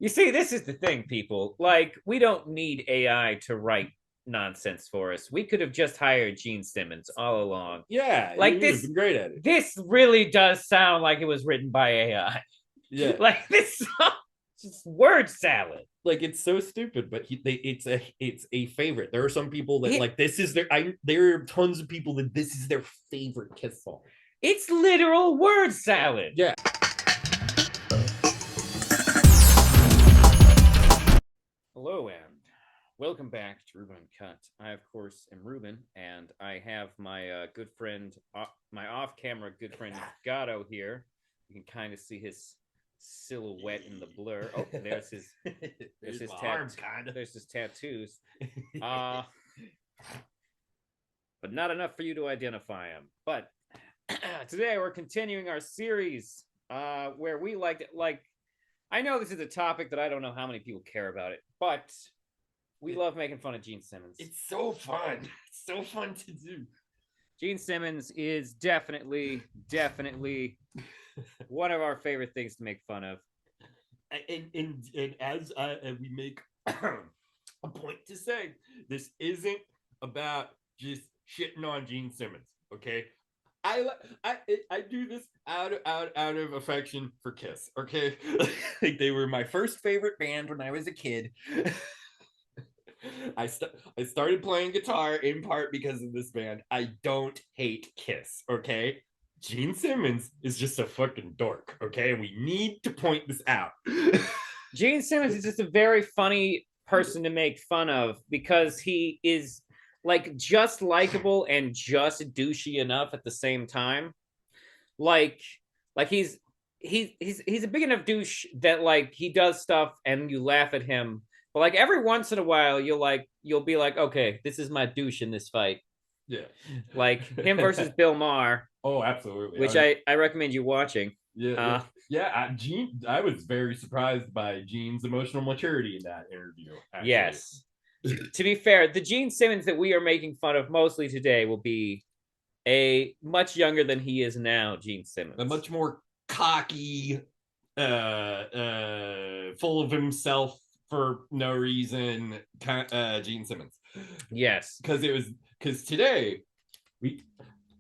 You see, this is the thing, people. Like, we don't need AI to write nonsense for us. We could have just hired Gene Simmons all along. Yeah, he Like would have this, been great at it. this really does sound like it was written by AI. Yeah, Like this song, just word salad. like it's so stupid, but it's a favorite. There are some people that It like this is their. There are tons of people that this is their favorite Kiss song. it's literal word salad. Yeah. Hello and welcome back to Ruben and Cut. I, of course, am Ruben, and I have my good friend, my off-camera good friend Gato here. You can kind of see his silhouette in the blur. Oh, there's his, there's his arms, kind of. there's his tattoos. Uh, but not enough for you to identify him. But today we're continuing our series where we like I know this is a topic that I don't know how many people care about it, but we love making fun of Gene Simmons. It's so fun. It's so fun to do. Gene Simmons is definitely one of our favorite things to make fun of. And as we make a point to say, this isn't about just shitting on Gene Simmons, okay? I do this out of affection for Kiss, okay? Like they were my first favorite band when I was a kid. I started playing guitar in part because of this band. I don't hate Kiss, okay? Gene Simmons is just a fucking dork, okay? And we need to point this out. Gene Simmons is just a very funny person to make fun of because he is like just likable and just douchey enough at the same time. Like like he's a big enough douche that like he does stuff and you laugh at him. But like every once in a while you'll be like, okay, this is my douche in this fight. Yeah. Like him versus Bill Maher, Oh, absolutely. which I recommend you watching. Yeah. Gene, I was very surprised by Gene's emotional maturity in that interview. Actually. Yes. To be fair, the Gene Simmons that we are making fun of mostly today will be a much younger than he is now, Gene Simmons. A much more cocky, full of himself for no reason, Gene Simmons. Yes, because today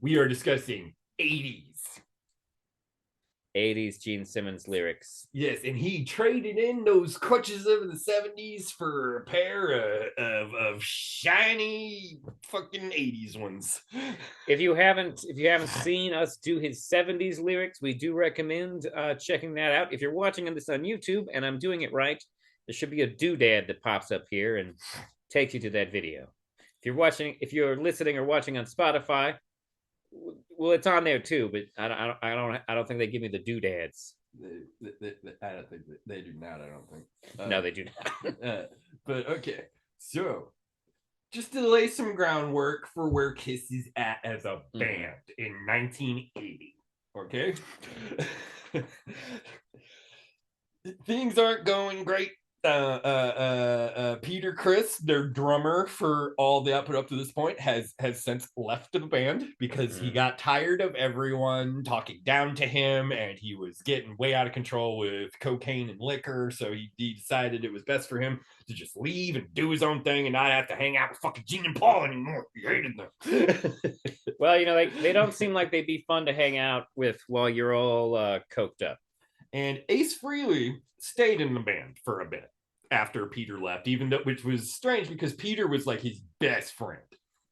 we are discussing 80s Gene Simmons lyrics. Yes, and he traded in those crutches of the 70s for a pair of shiny fucking 80s ones. If you haven't seen us do his 70s lyrics, we do recommend checking that out. If you're watching this on YouTube and I'm doing it right, there should be a doodad that pops up here and takes you to that video. If you're listening or watching on Spotify, well, it's on there too, but I don't think they give me the doodads. I don't think they do not. I don't think. No, they do not. But okay, so just to lay some groundwork for where Kiss is at as a band in 1980. Okay, things aren't going great. Peter Criss, their drummer for all the output up to this point, has since left the band because he got tired of everyone talking down to him, and he was getting way out of control with cocaine and liquor. So he decided it was best for him to just leave and do his own thing and not have to hang out with fucking Gene and Paul anymore. He hated them. Well, you know, they don't seem like they'd be fun to hang out with while you're all coked up. And Ace Frehley stayed in the band for a bit after Peter left, which was strange because Peter was like his best friend.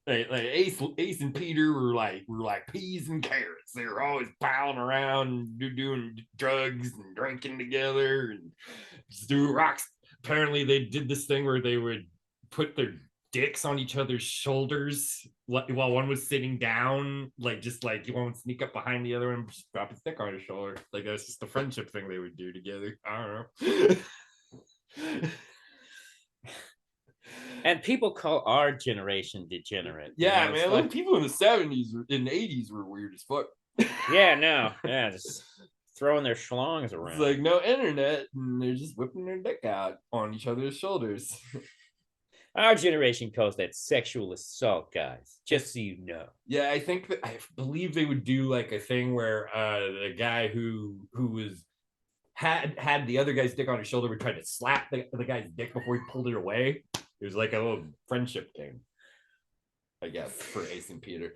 Like Ace and Peter were like peas and carrots. They were always piling around, doing drugs and drinking together and just doing rocks. Apparently, they did this thing where they would put their dicks on each other's shoulders while one was sitting down, just like one would sneak up behind the other and just drop his dick on his shoulder. Like that's just a friendship thing they would do together. I don't know. And people call our generation degenerate. Yeah, man. Like people in the 70s and 80s were weird as fuck. Yeah, just throwing their schlongs around. It's like no internet, and they're just whipping their dick out on each other's shoulders. Our generation calls that sexual assault, guys. Just so you know. Yeah, I believe they would do like a thing where the guy who was had the other guy's dick on his shoulder, but tried to slap the guy's dick before he pulled it away. It was like a little friendship game, I guess, for Ace and Peter.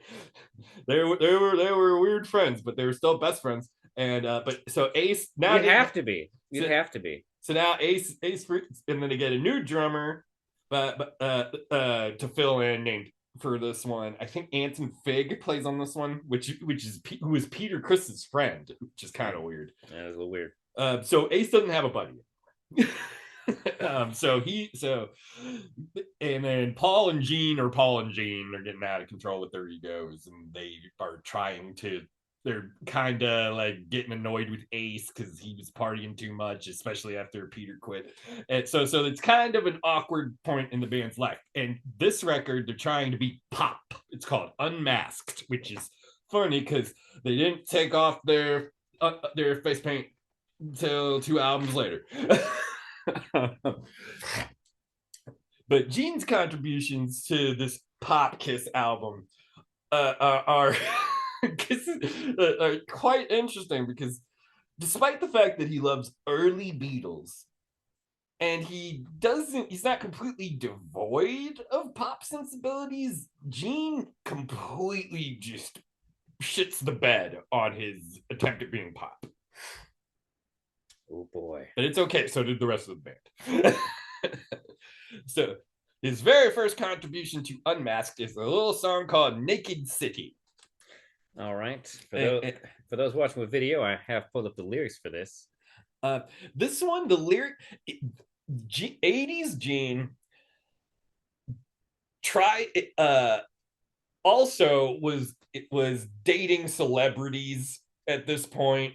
They were weird friends, but they were still best friends. And but so Ace now You'd have to be. You'd have to be. So now Ace and then they get a new drummer, but to fill in named for this one. I think Anton Fig plays on this one, which is who is Peter Chris's friend, which is kind of weird. Yeah, it was a little weird. So Ace doesn't have a buddy. And then Paul and Gene are getting out of control with their egos, and they're kind of like getting annoyed with Ace because he was partying too much, especially after Peter quit. And so it's kind of an awkward point in the band's life. And this record, they're trying to be pop. It's called Unmasked, which is funny because they didn't take off their face paint until 2 albums later. But Gene's contributions to this Pop Kiss album are quite interesting because despite the fact that he loves early Beatles and he's not completely devoid of pop sensibilities, Gene completely just shits the bed on his attempt at being pop. Oh boy. But it's okay, so did the rest of the band. So his very first contribution to Unmasked is a little song called Naked City. All right. For those watching with video, I have pulled up the lyrics for this. This one, the lyric, 80s Gene also was dating celebrities at this point.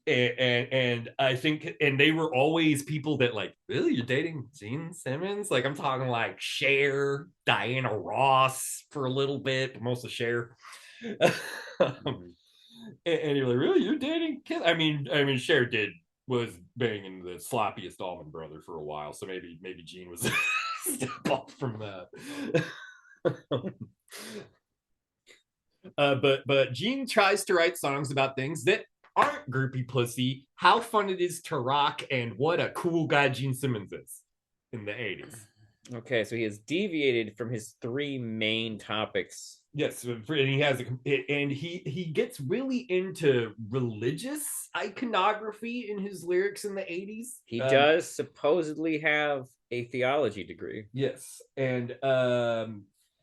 And I think, and they were always people that like, really, you're dating Gene Simmons? Like, I'm talking like Cher, Diana Ross for a little bit, but mostly Cher. And you're like, really, you're dating Kiss? I mean, Cher was banging the sloppiest Allman Brother for a while, so maybe Gene was a step off from that. But Gene tries to write songs about things that aren't groupie pussy, how fun it is to rock, and what a cool guy Gene Simmons is in the 80s. Okay, so he has deviated from his 3 main topics. Yes, and he gets really into religious iconography in his lyrics in the 80s. He does supposedly have a theology degree. Yes, and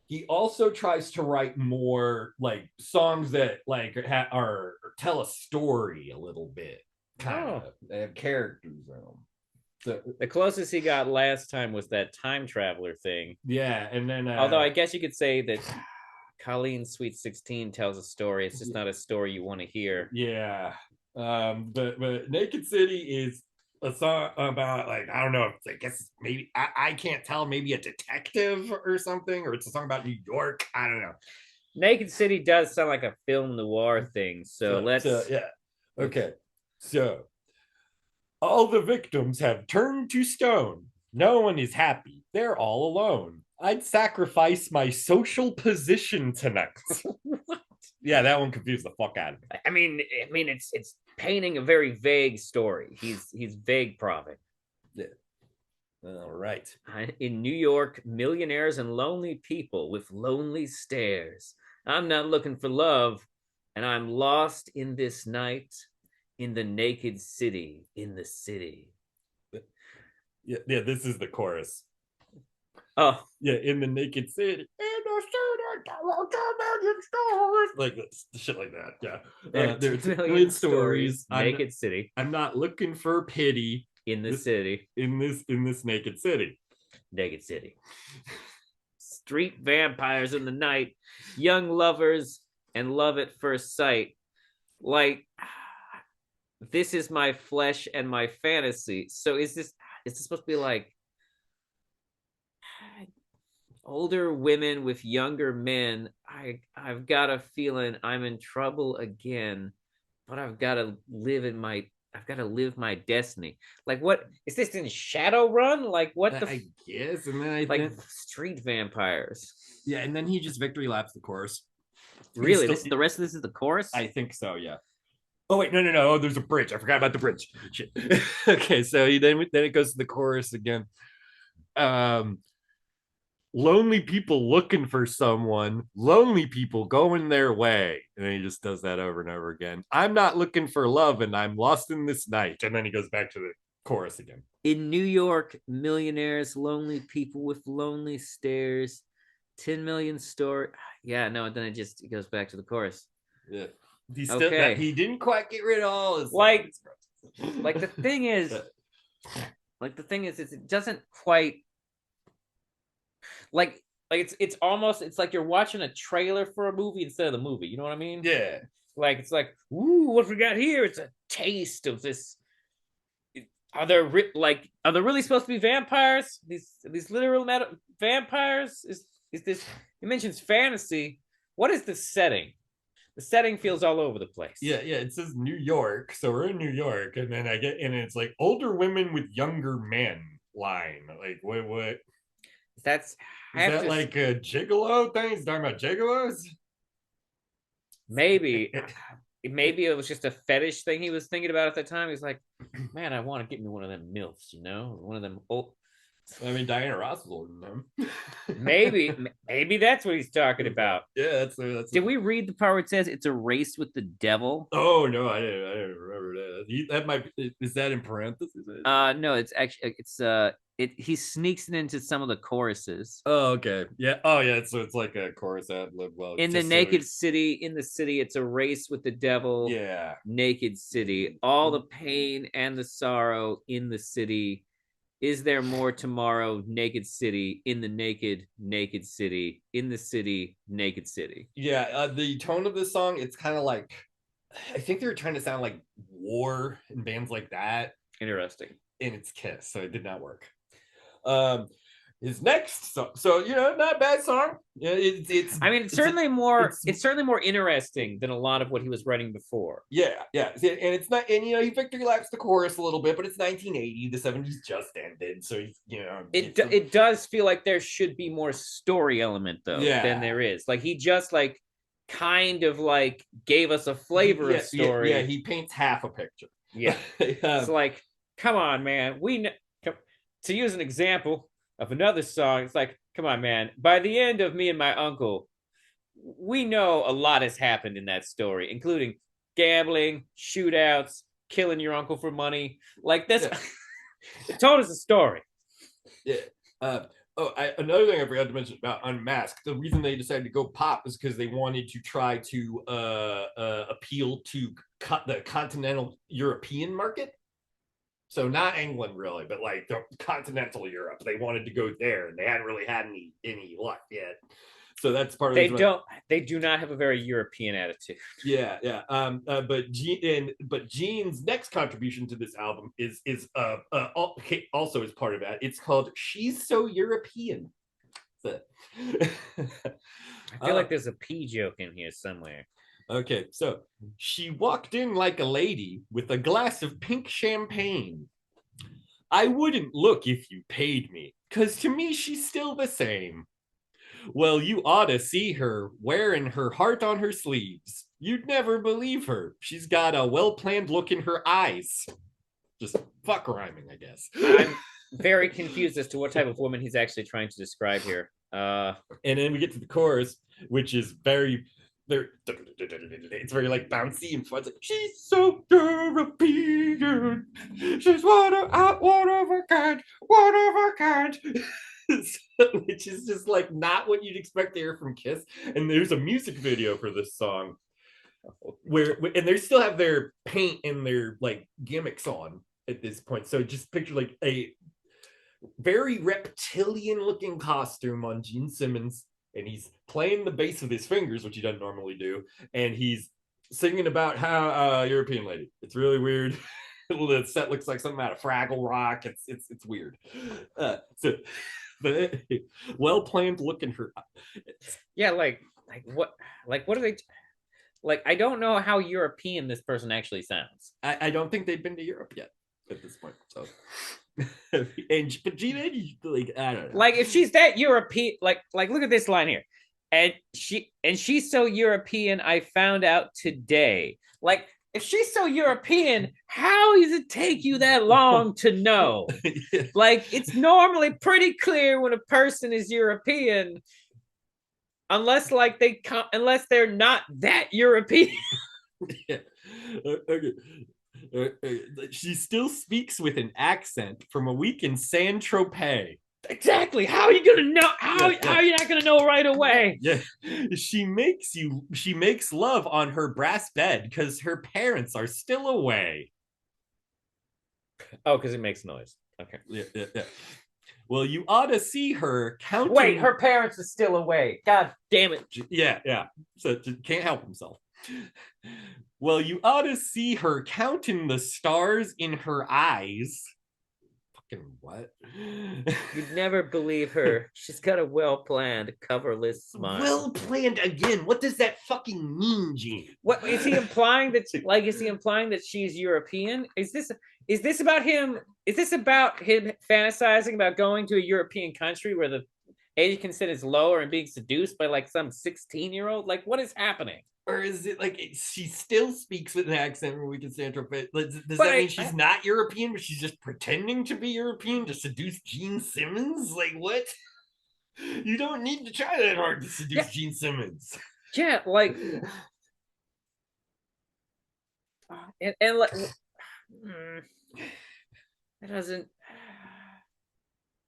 he also tries to write more like songs that like tell a story a little bit, kind of. They have characters in them. So, the closest he got last time was that time traveler thing. Yeah, and then although I guess you could say that Colleen's Sweet 16 tells a story. It's just not a story you want to hear. Yeah, but Naked City is a song about, like, I don't know, I guess maybe I can't tell, maybe a detective or something, or it's a song about New York. I don't know. Naked City does sound like a film noir thing, so let's yeah. Okay, so all the victims have turned to stone. No one is happy. They're all alone. I'd sacrifice my social position tonight. Yeah, that one confused the fuck out of me. I mean, it's painting a very vague story. He's vague prophet. Yeah. All right. In New York, millionaires and lonely people with lonely stares. I'm not looking for love, and I'm lost in this night, in the naked city, in the city. Yeah, this is the chorus. Oh. Yeah, in the naked city. In the city, like shit like that. Yeah. There's a million stories. Naked city. I'm not looking for pity. In the city. In this naked city. Naked city. Street vampires in the night, young lovers, and love at first sight. Like, this is my flesh and my fantasy. So is this supposed to be like older women with younger men? I've got a feeling I'm in trouble again, but I've got to live my destiny. Like, what is this in Shadowrun? Like, what I guess, and then like street vampires. Yeah, and then he just victory laps the chorus. Really, the rest of this is the chorus? I think so. Yeah. Oh wait, no. Oh, there's a bridge. I forgot about the bridge. Shit. Okay, so then it goes to the chorus again. Um, lonely people looking for someone, lonely people going their way. And then he just does that over and over again. I'm not looking for love and I'm lost in this night. And then he goes back to the chorus again. In New York, millionaires, lonely people with lonely stares, 10 million store. Yeah, no, then it goes back to the chorus. Yeah. Okay. He didn't quite get rid of all his like the thing is, it doesn't quite like it's like you're watching a trailer for a movie instead of the movie. You know what I mean? Yeah. Like it's like, ooh, what we got here? It's a taste of this. Are there really supposed to be vampires? These literal vampires? Is this? It mentions fantasy. What is the setting? The setting feels all over the place. Yeah. It says New York, so we're in New York, and then it's like older women with younger men line. Like what? That's is that like a gigolo thing? He's talking about gigolos? Maybe. Maybe it was just a fetish thing he was thinking about at the time. He's like, man, I want to get me one of them milfs, one of them. Oh, I mean, Diana Ross is older than them. maybe that's what he's talking about. Yeah, that's. Did we read the part where it says it's a race with the devil? Oh no, I didn't remember that. That might is that in parentheses? No, it's actually he sneaks it into some of the choruses. Oh, okay. Yeah. Oh, yeah. So it's like a chorus ad lib. Well, in the naked city, it's a race with the devil. Yeah. Naked city, all the pain and the sorrow in the city. Is there more tomorrow? Naked city, in the naked city, in the city, naked city. Yeah. The tone of this song, it's kind of like, I think they were trying to sound like War and bands like that. Interesting. And it's Kiss, so it did not work. His next song, so not a bad song. Yeah, it's certainly more interesting than a lot of what he was writing before. Yeah, and it's not, and he victory laps the chorus a little bit, but it's 1980, the 70s just ended, so it does feel like there should be more story element though than there is. Like he just like kind of like gave us a flavor of story. Yeah, he paints half a picture. Yeah, it's like, come on, man. To use an example of another song, it's like, come on, man. By the end of Me and My Uncle, we know a lot has happened in that story, including gambling, shootouts, killing your uncle for money. Like this, it told us a story. Yeah. Another thing I forgot to mention about Unmasked. The reason they decided to go pop is because they wanted to try to appeal to the continental European market. So not England really, but like the continental Europe. They wanted to go there, and they hadn't really had any luck yet. So that's part of they do not have a very European attitude. Yeah. But Gene's next contribution to this album is also as part of that. It's called "She's So European." So, I feel like there's a P joke in here somewhere. Okay, so she walked in like a lady with a glass of pink champagne. I wouldn't look if you paid me, 'cause to me she's still the same. Well, you ought to see her wearing her heart on her sleeves. You'd never believe her. She's got a well-planned look in her eyes. Just fuck rhyming, I guess. I'm very confused as to what type of woman he's actually trying to describe here. And then we get to the chorus, which is it's very like bouncy and fun. It's like, she's so European. She's one of a kind. Which is just like not what you'd expect to hear from Kiss. And there's a music video for this song and they still have their paint and their like gimmicks on at this point. So just picture like a very reptilian looking costume on Gene Simmons, and he's playing the bass with his fingers, which he doesn't normally do, and he's singing about how European lady. It's really weird. The set looks like something out of Fraggle Rock. It's weird. But well planned look in her. Yeah, like what are they? Like, I don't know how European this person actually sounds. I don't think they've been to Europe yet at this point. So, but Gina, like, I don't know. Like, if she's that European, like look at this line here, and she's so European. I found out today. Like, if she's so European, how does it take you that long to know? Yeah. Like, it's normally pretty clear when a person is European, unless unless they're not that European. Yeah. Okay. She still speaks with an accent from a week in Saint Tropez. Exactly. How are you gonna know? How Yeah, yeah. are you not gonna know right away? Yeah, she makes love on her brass bed because her parents are still away. Oh, because it makes noise. Okay. Yeah, yeah, yeah. Well, you ought to see her counting. Wait, her parents are still away. God damn it. Yeah, yeah. So can't help himself. Well, you ought to see her counting the stars in her eyes. Fucking what? You'd never believe her. She's got a well-planned, coverless smile. Well planned again. What does that fucking mean, Gene? What is he implying that? Like, is he implying that she's European? Is this about him? Is this about him fantasizing about going to a European country where the age of consent is lower and being seduced by like some 16-year-old? Like, what is happening? Or is it like she still speaks with an accent where we can say does But that mean she's not European, but she's just pretending to be European to seduce Gene Simmons? Like, what? You don't need to try that hard to seduce Gene Simmons. Yeah, like, and like, that doesn't.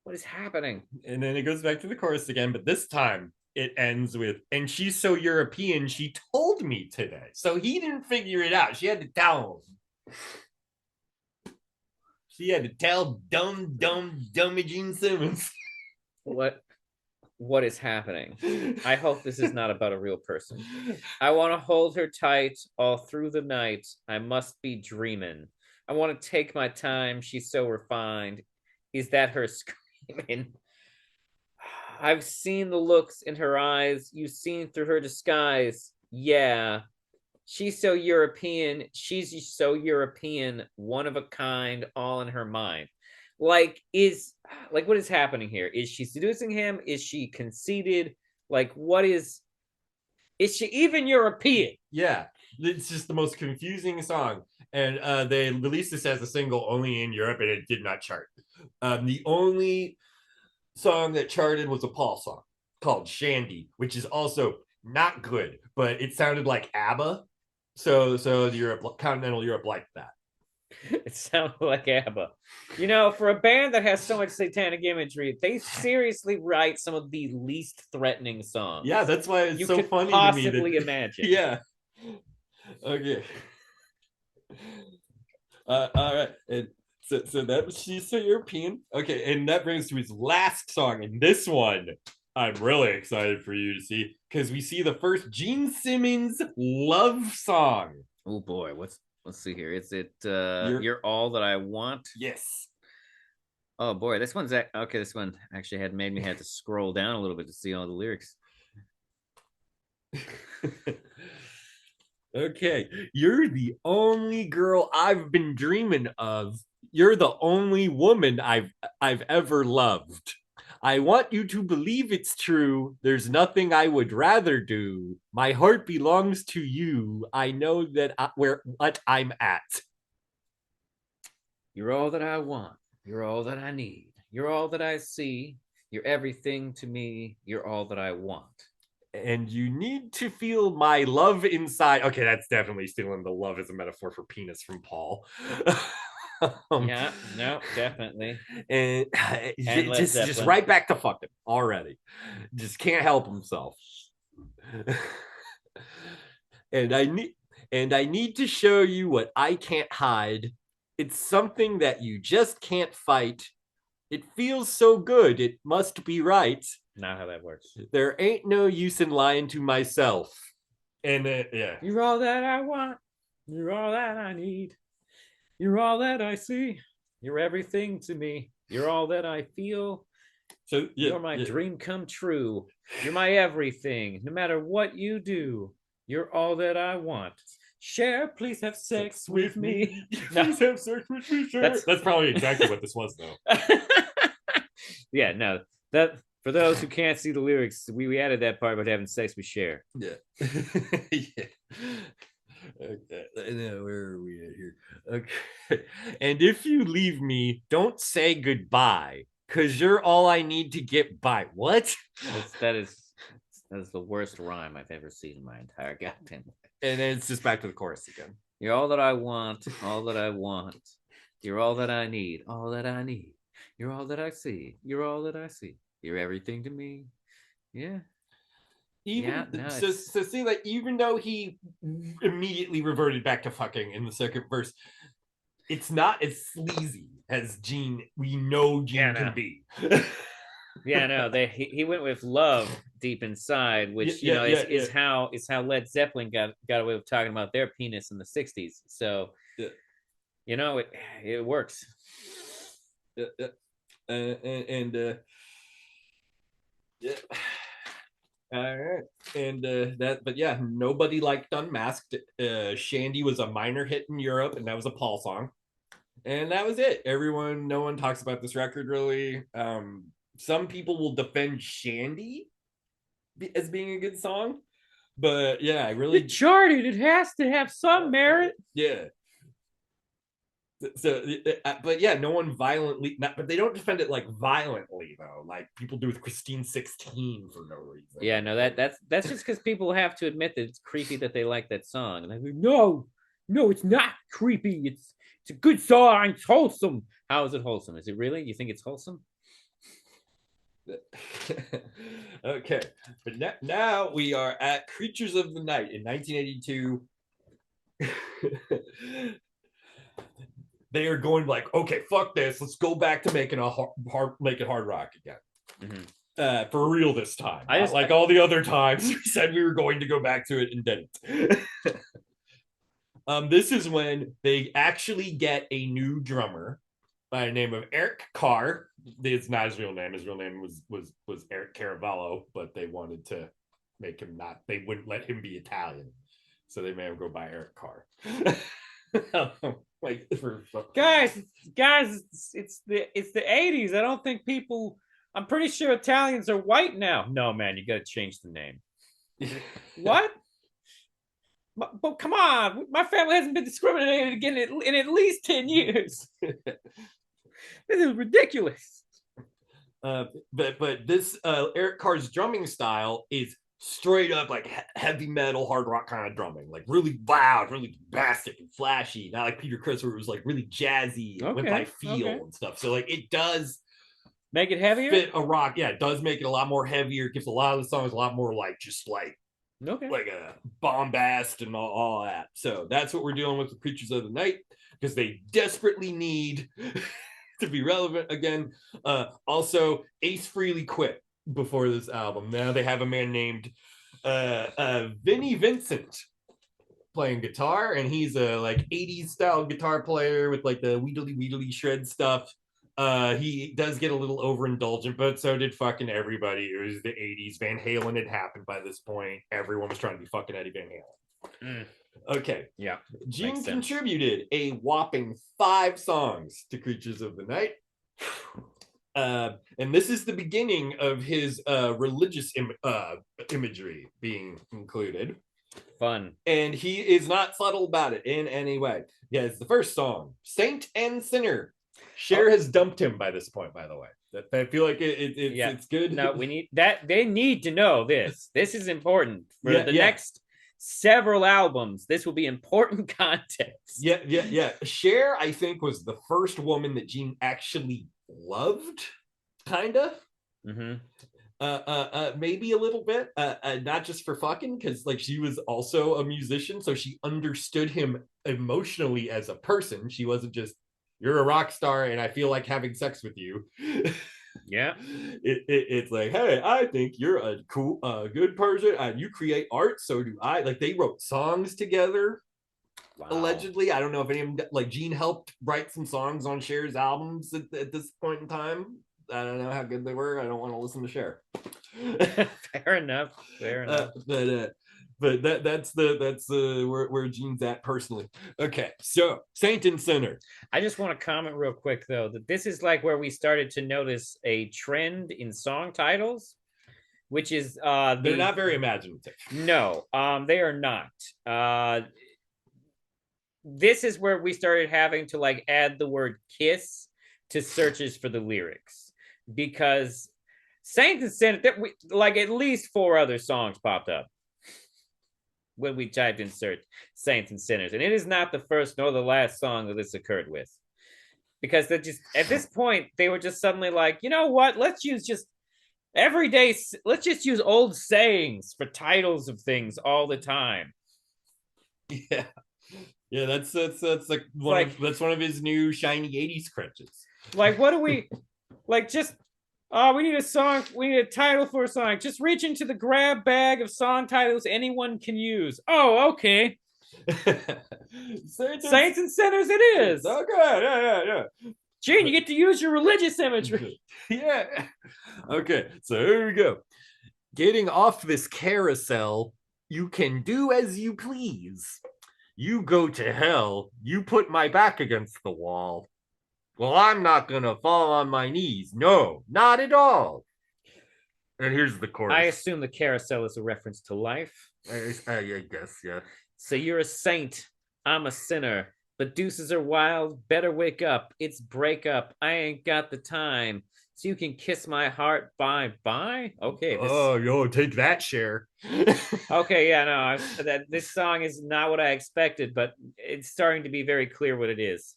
What is happening? And then it goes back to the chorus again, but this time it ends with, and she's so European, she told me today. So he didn't figure it out. She had to tell him. She had to tell dummy Gene Simmons. What is happening? I hope this is not about a real person. I want to hold her tight all through the night. I must be dreaming. I want to take my time. She's so refined. Is that her screaming? I've seen the looks in her eyes. You've seen through her disguise. Yeah. She's so European. She's so European, one of a kind, all in her mind. Like, what is happening here? Is she seducing him? Is she conceited? Like, what is she even European? Yeah. It's just the most confusing song. And they released this as a single only in Europe, and it did not chart. The only song that charted was a Paul song called Shandy, which is also not good, but it sounded like ABBA. So the continental Europe liked that. It sounded like ABBA. You know, for a band that has so much satanic imagery, they seriously write some of the least threatening songs. Yeah, that's why it's so funny to me. Possibly imagine. Yeah. Okay. All right. And so that she's so European. Okay, and that brings to his last song. And this one, I'm really excited for you to see because we see the first Gene Simmons love song. Oh boy, let's see here. Is it You're All That I Want? Yes. Oh boy, this one's okay. This one actually had made me have to scroll down a little bit to see all the lyrics. Okay, you're the only girl I've been dreaming of. You're the only woman I've ever loved. I want you to believe it's true. There's nothing I would rather do. My heart belongs to you. I know that what I'm at. You're all that I want. You're all that I need. You're all that I see. You're everything to me. You're all that I want. And you need to feel my love inside. Okay, that's definitely stealing the love as a metaphor for penis from Paul. Yeah, no, definitely. And just right back to fuck him already. Just can't help himself. And I need to show you what I can't hide. It's something that you just can't fight. It feels so good. It must be right. Not how that works. There ain't no use in lying to myself. And yeah. You're all that I want. You're all that I need. You're all that I see. You're everything to me. You're all that I feel. So you're my dream come true. You're my everything. No matter what you do, you're all that I want. Cher, please have sex with me. Please have sex with me, Cher. That's probably exactly what this was, though. Yeah, no. That for those who can't see the lyrics, we added that part about having sex with Cher. Yeah. Yeah. Where are we at here? Okay. And if you leave me, don't say goodbye, because you're all I need to get by. What? That is the worst rhyme I've ever seen in my entire goddamn life. And then it's just back to the chorus again. You're all that I want, all that I want. You're all that I need, all that I need. You're all that I see, you're all that I see. You're everything to me. Yeah. Even Yeah, no, so, see, like even though he immediately reverted back to fucking in the second verse, it's not as sleazy as Gene we know Gene can be. Yeah, no, he went with love deep inside, which is how Led Zeppelin got away with talking about their penis in the '60s. So, it works. Yeah. All right, and but yeah, nobody liked Unmasked. Shandy was a minor hit in Europe, and that was a Paul song, and that was it. No one talks about this record really. Some people will defend Shandy as being a good song, but yeah, I really it charted. It has to have some merit. Yeah. So, but yeah, no one violently, but they don't defend it like violently though, like people do with Christine 16 for no reason. Yeah, no, that's just because people have to admit that it's creepy that they like that song. And they're like, no, it's not creepy. It's a good song. It's wholesome. How is it wholesome? Is it really? You think it's wholesome? Okay, but now we are at Creatures of the Night in 1982. They are going like, okay, fuck this. Let's go back to making hard rock again. Mm-hmm. For real this time. Like all the other times we said we were going to go back to it and didn't. This is when they actually get a new drummer by the name of Eric Carr. It's not his real name. His real name was Eric Caravallo, but they wanted to make him not. They wouldn't let him be Italian, so they made him go by Eric Carr. Like guys, it's the '80s. I don't think people. I'm pretty sure Italians are white now. No, man, you got to change the name. What? But come on, my family hasn't been discriminated against in at least 10 years. This is ridiculous. But this Eric Carr's drumming style is straight up like heavy metal, hard rock kind of drumming, like really loud, really bombastic and flashy. Not like Peter Criss, where it was like really jazzy and went by feel and stuff. So like it does make it heavier. Fit a rock, yeah. It does make it a lot more heavier. It gives a lot of the songs a lot more like just like a bombast and all that. So that's what we're dealing with Creatures of the Night, because they desperately need to be relevant again. Also, Ace Frehley quit before this album. Now they have a man named Vinnie Vincent playing guitar, and he's a like 80s style guitar player with like the weedly shred stuff. He does get a little overindulgent, but so did fucking everybody. It was the 80s. Van Halen had happened by this point. Everyone was trying to be fucking Eddie Van Halen. Okay. Yeah. Gene contributed a whopping 5 songs to Creatures of the Night. And this is the beginning of his religious imagery being included. Fun. And he is not subtle about it in any way. Yeah, it's the first song, Saint and Sinner. Cher has dumped him by this point, by the way. I feel like it's good. No, we need that. They need to know this. This is important for the next several albums. This will be important context. Yeah. Cher, I think, was the first woman that Gene actually loved, kind of. Mm-hmm. Maybe a little bit, not just for fucking, because like she was also a musician, so she understood him emotionally as a person. She wasn't just, you're a rock star and I feel like having sex with you. Yeah. It's like, hey, I think you're a cool, good person, and you create art, so do I. Like they wrote songs together. Wow. Allegedly, I don't know if any of them, like Gene helped write some songs on Cher's albums at this point in time. I don't know how good they were. I don't want to listen to Cher. Fair enough. But that's where Gene's at personally. Okay, so Saint and Sinner. I just want to comment real quick though that this is like where we started to notice a trend in song titles, which is they're not very imaginative. No, they are not. this is where we started having to like add the word kiss to searches for the lyrics because Saints and Sinners, like at least 4 other songs popped up when we typed in search Saints and Sinners, and it is not the first nor the last song that this occurred with. Because they just at this point they were just suddenly like, you know what? Let's use just everyday. Let's just use old sayings for titles of things all the time. Yeah, yeah. That's like that's one of his new shiny '80s crutches. Like, what do we like? Just oh, we need a song. We need a title for a song. Just reach into the grab bag of song titles anyone can use. Oh, okay. Saints and Sinners, it is. Oh, good. Yeah. Gene, you get to use your religious imagery. Yeah. Okay, so here we go. Getting off this carousel, you can do as you please. You go to hell. You put my back against the wall. Well, I'm not gonna fall on my knees. No, not at all. And here's the chorus. I assume the carousel is a reference to life. I guess, yeah. So you're a saint. I'm a sinner. The deuces are wild. Better wake up. It's breakup. I ain't got the time. So you can kiss my heart. Bye bye. Okay. Oh, yo, take that, Cher. Okay, yeah, no, this song is not what I expected, but it's starting to be very clear what it is.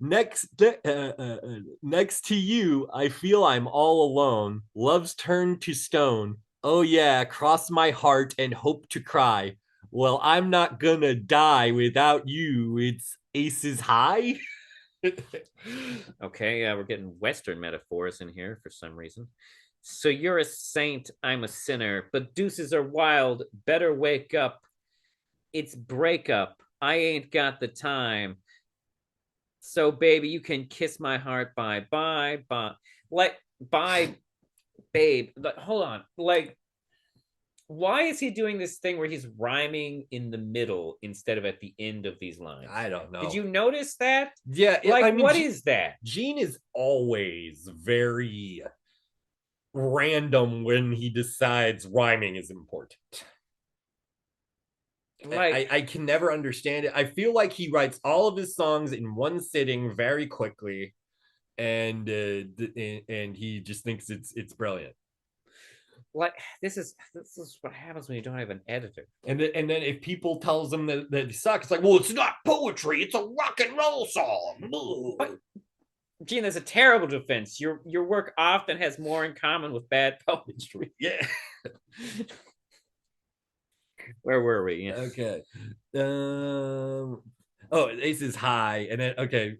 Next to you, I feel I'm all alone. Love's turned to stone. Oh yeah, cross my heart and hope to cry. Well, I'm not gonna die without you. It's aces high. Okay, we're getting Western metaphors in here for some reason. So you're a saint, I'm a sinner, but deuces are wild. Better wake up. It's breakup. I ain't got the time. So baby, you can kiss my heart. Bye, bye, bye. Like, bye, babe. Like, hold on. Like, why is he doing this thing where he's rhyming in the middle instead of at the end of these lines? I don't know. Did you notice that? Yeah. Like, I mean, what is that? Gene is always very random when he decides rhyming is important. Like, I can never understand it. I feel like he writes all of his songs in one sitting very quickly, and he just thinks it's brilliant. Like this is what happens when you don't have an editor. And then if people tells him that it sucks, it's like, well, it's not poetry, it's a rock and roll song. But, Gene, there's a terrible defense. Your work often has more in common with bad poetry. Yeah. Where were we? Yeah. Okay. Oh, Ace is high, and then okay.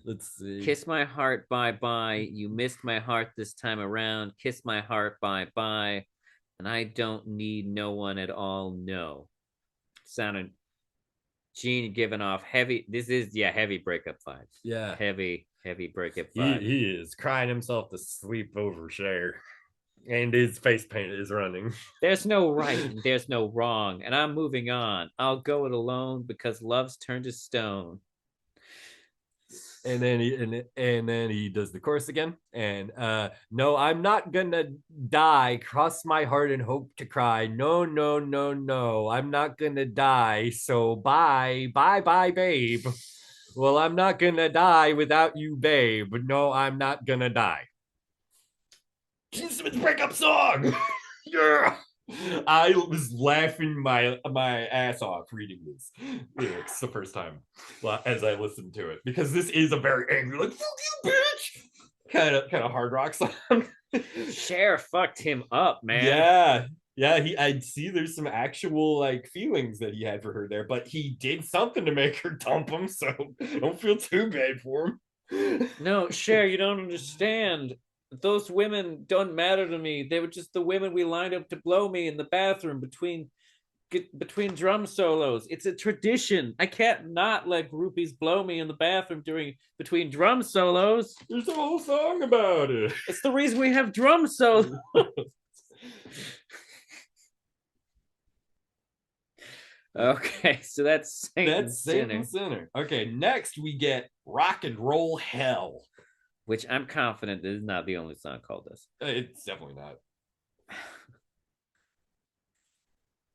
Let's see. Kiss my heart, bye bye. You missed my heart this time around. Kiss my heart, bye bye. And I don't need no one at all. No. Sounded Gene giving off heavy. This is heavy breakup vibes. Yeah, heavy breakup vibes. He is crying himself to sleep over Cher, and his face paint is running. There's no right and there's no wrong, and I'm moving on. I'll go it alone because love's turned to stone. And then he does the chorus again. And no, I'm not gonna die. Cross my heart and hope to cry. No, no, no, no. I'm not gonna die. So bye, bye, bye, babe. Well, I'm not gonna die without you, babe. No, I'm not gonna die. Gene Simmons breakup song. Yeah. I was laughing my ass off reading these lyrics the first time as I listened to it, because this is a very angry, like, fuck you, bitch, kind of hard rock song. Cher fucked him up, man. Yeah. I see there's some actual like feelings that he had for her there, but he did something to make her dump him, so don't feel too bad for him. No, Cher, you don't understand. Those women don't matter to me. They were just the women we lined up to blow me in the bathroom between drum solos. It's a tradition. I can't not let groupies blow me in the bathroom between drum solos. There's a whole song about it. It's the reason we have drum solos. Okay, so that's Saint and Sinner. Okay, next we get Rock and Roll Hell, which I'm confident this is not the only song called this. It's definitely not.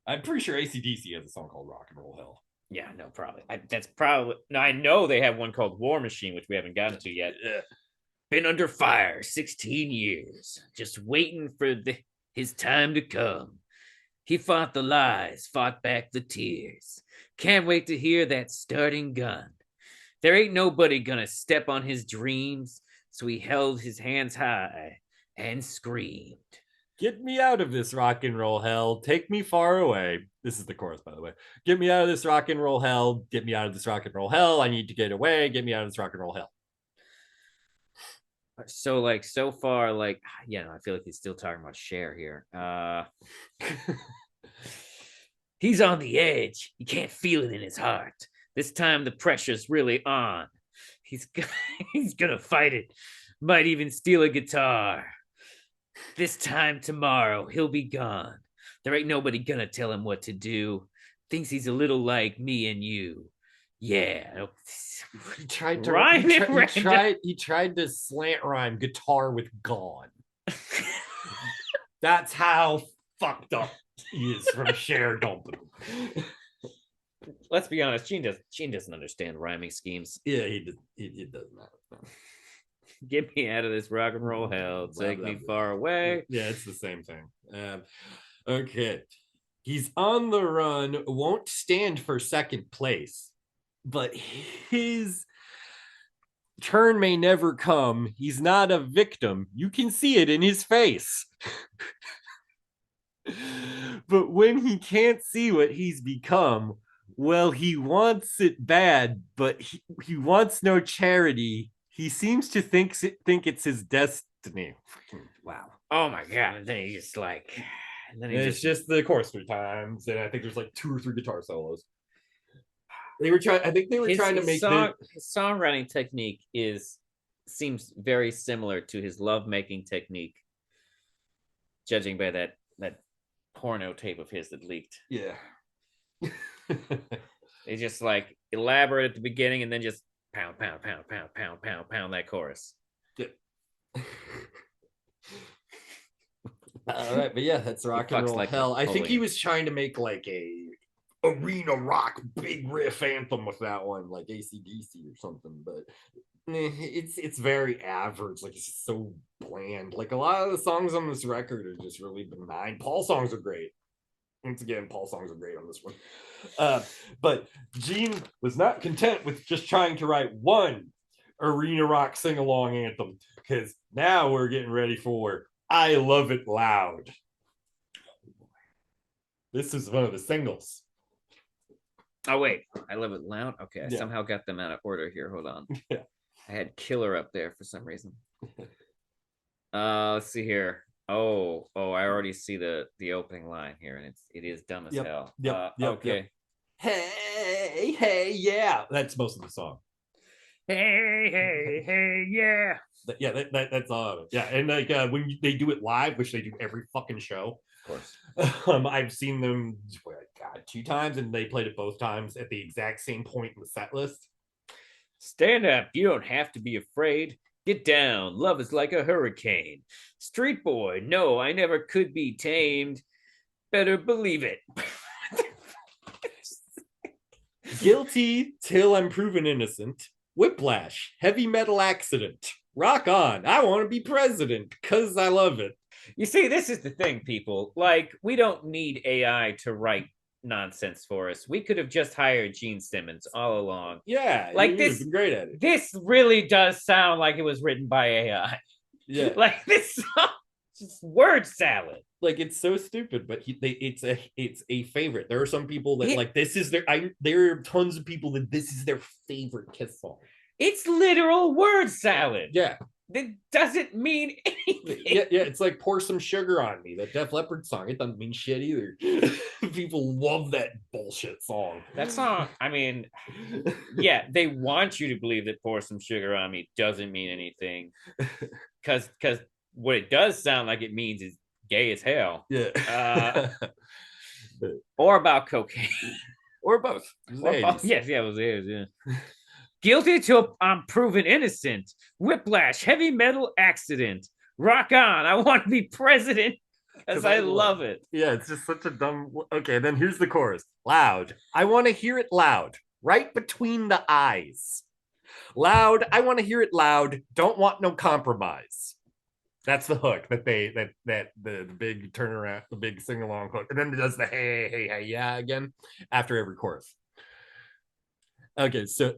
I'm pretty sure AC/DC has a song called Rock and Roll Hell. Yeah, no, probably. That's probably. No, I know they have one called War Machine, which we haven't gotten to yet. Been under fire 16 years, just waiting for his time to come. He fought the lies, fought back the tears. Can't wait to hear that starting gun. There ain't nobody gonna step on his dreams, so he held his hands high and screamed. Get me out of this rock and roll hell. Take me far away. This is the chorus, by the way. Get me out of this rock and roll hell. Get me out of this rock and roll hell. I need to get away. Get me out of this rock and roll hell. So, like, so far, like, yeah, I feel like he's still talking about Cher here. He's on the edge. He can't feel it in his heart. This time the pressure's really on. He's gonna fight it. Might even steal a guitar. This time tomorrow, he'll be gone. There ain't nobody gonna tell him what to do. Thinks he's a little like me and you. Yeah. He tried to rhyme he tried to slant rhyme guitar with gone. That's how fucked up he is from Cher dumping him. Let's be honest, Gene doesn't understand rhyming schemes. Yeah, he does not. Get me out of this rock and roll hell. Take me far away. Yeah, it's the same thing. Okay. He's on the run, won't stand for second place, but his turn may never come. He's not a victim. You can see it in his face. But when he can't see what he's become, well, he wants it bad, but he wants no charity. He seems to think it's his destiny. Wow. Oh my god. And then he just like it's just the chorus 3 times, and I think there's like 2 or 3 guitar solos. They were trying to make his songwriting technique seems very similar to his lovemaking technique, judging by that porno tape of his that leaked. Yeah. They just like elaborate at the beginning and then just pound that chorus. Yeah. All right, but yeah, that's rock and roll like hell. I think he was trying to make like a arena rock big riff anthem with that one, like AC/DC or something, but it's very average. Like, it's just so bland. Like, a lot of the songs on this record are just really benign. Paul songs are great. Once again, Paul songs are great on this one. But Gene was not content with just trying to write one arena rock sing-along anthem, because now we're getting ready for I Love It Loud. This is one of the singles. Oh, wait. I Love It Loud? Okay, I somehow got them out of order here. Hold on. Yeah. I had Killer up there for some reason. Let's see here. Oh, I already see the opening line here, and it is dumb as hell. Okay. Hey, yeah. That's most of the song. Hey, yeah. Yeah, that's all of it. Yeah, and like when they do it live, which they do every fucking show. Of course. I've seen them 2 times, and they played it both times at the exact same point in the set list. Stand up. You don't have to be afraid. Get down. Love is like a hurricane. Street boy. No, I never could be tamed. Better believe it. Guilty till I'm proven innocent. Whiplash. Heavy metal accident. Rock on. I want to be president because I love it. You see, this is the thing, people. Like, we don't need AI to write nonsense for us. We could have just hired Gene Simmons all along. Yeah, like this, been great at it. This really does sound like it was written by AI. Yeah, like this song, just word salad. Like, it's so stupid, but it's a favorite. There are some people that like this is their. There are tons of people that this is their favorite Kiss song. It's literal word salad. Yeah. It doesn't mean anything. Yeah, it's like Pour Some Sugar on Me, that Def Leppard song. It doesn't mean shit either. People love that bullshit song. That song, I mean, yeah, they want you to believe that Pour Some Sugar on Me doesn't mean anything. Because what it does sound like it means is gay as hell. Yeah. Or about cocaine. Or both. Yes, it was, yeah. Guilty till I'm proven innocent. Whiplash, heavy metal accident. Rock on. I want to be president. Because I love it. Yeah, it's just such a dumb. Okay, then here's the chorus. Loud. I want to hear it loud, right between the eyes. Loud. I want to hear it loud. Don't want no compromise. That's the hook that the big turnaround, the big sing along hook, and then it does the hey yeah again after every chorus. Okay, so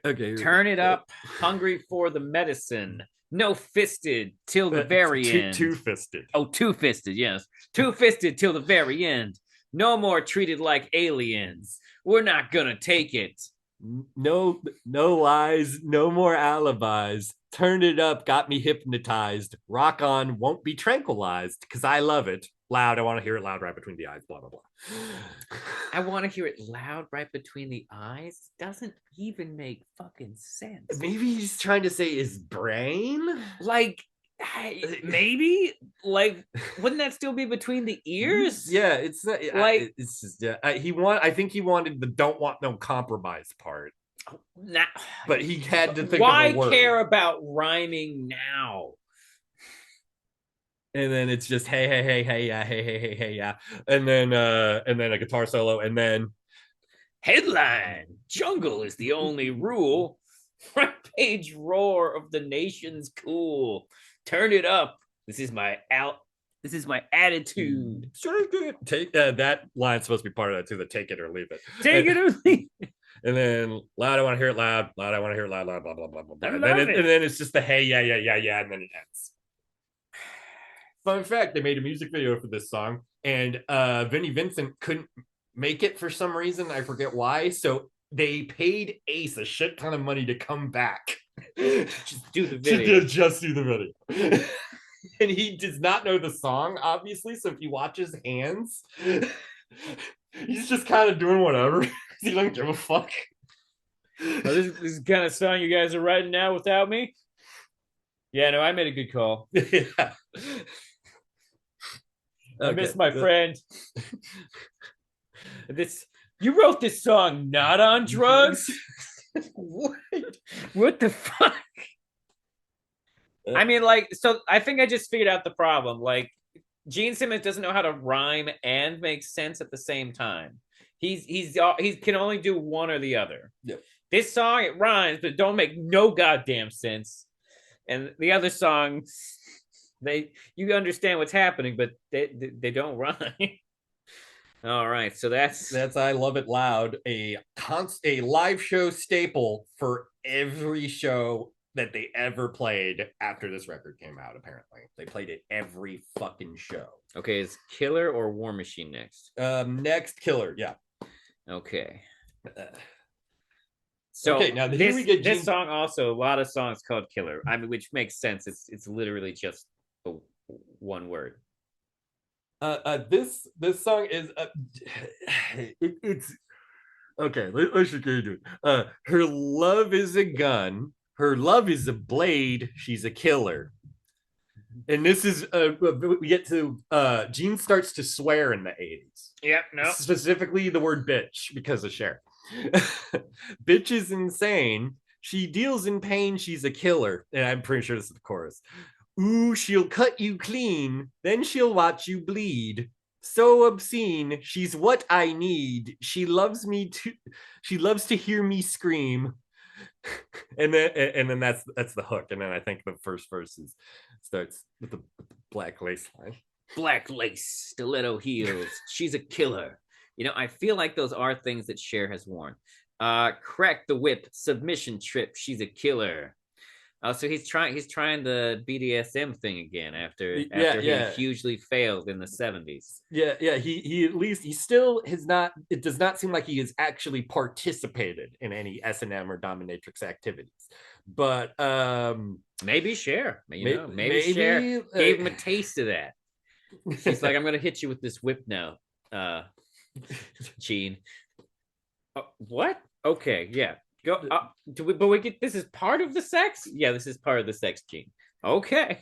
okay. Turn it up, hungry for the medicine. No fisted till the very end. Two-fisted. Oh, two-fisted, yes. Two-fisted till the very end. No more treated like aliens. We're not gonna take it. No lies, no more alibis. Turned it up, got me hypnotized. Rock on, won't be tranquilized, because I love it. Loud, I want to hear it loud right between the eyes, blah, blah, blah. I want to hear it loud right between the eyes. Doesn't even make fucking sense. Maybe he's trying to say his brain? Like, maybe? Like, wouldn't that still be between the ears? Yeah, it's not, like, it's just, yeah. I think he wanted the don't want no compromise part. But he had to think why of a word. Care about rhyming now? And then it's just hey yeah, and then a guitar solo, and then headline: Jungle is the only rule. Front page roar of the nation's cool. Turn it up. This is my attitude. Take that line's supposed to be part of that too. The take it or leave it. Take it or leave it. And then loud, I want to hear it loud. Loud, I want to hear it loud. Loud, blah blah blah blah. And then it's just the hey yeah, and then it ends. Fun fact: they made a music video for this song, and Vinnie Vincent couldn't make it for some reason. I forget why. So they paid Ace a shit ton of money to come back, just do the video. Just do the video. And he does not know the song, obviously. So if you watch his hands, he's just kind of doing whatever. He doesn't give a fuck. Well, this is the kind of song you guys are writing now without me. Yeah, no, I made a good call. Yeah. I miss my friend. You wrote this song not on drugs? What the fuck? I mean, like, so I think I just figured out the problem. Like, Gene Simmons doesn't know how to rhyme and make sense at the same time. He can only do one or the other. Yep. This song, it rhymes, but don't make no goddamn sense. And the other songs, you understand what's happening, but they don't rhyme. All right, so that's I Love It Loud, a live show staple for every show that they ever played after this record came out. Apparently, they played it every fucking show. Okay, is Killer or War Machine next? Next, Killer. Yeah. Okay. So okay, now here we get this song. Also, a lot of songs called Killer. I mean, which makes sense. It's literally just one word. This song is it's okay. Let's just get into it. Her love is a gun. Her love is a blade. She's a killer. And this is we get to Gene starts to swear in the 80s. Yep, no. Specifically the word bitch because of Cher. Bitch is insane. She deals in pain. She's a killer. And I'm pretty sure this is the chorus. Ooh, she'll cut you clean. Then she'll watch you bleed. So obscene. She's what I need. She loves me too. She loves to hear me scream. And then that's the hook. And then I think the first verse starts with the black lace line. Black lace, stiletto heels. She's a killer. You know, I feel like those are things that Cher has worn. Crack the whip, submission trip. She's a killer. So he's trying the BDSM thing again after he hugely failed in the 70s. Yeah. He at least he still has not. It does not seem like he has actually participated in any S&M or dominatrix activities. But maybe Cher. Maybe Cher gave him a taste of that. She's like, I'm gonna hit you with this whip now, Gene. What? Okay, yeah. Go. But we get this is part of the sex. Yeah, this is part of the sex, Gene. Okay.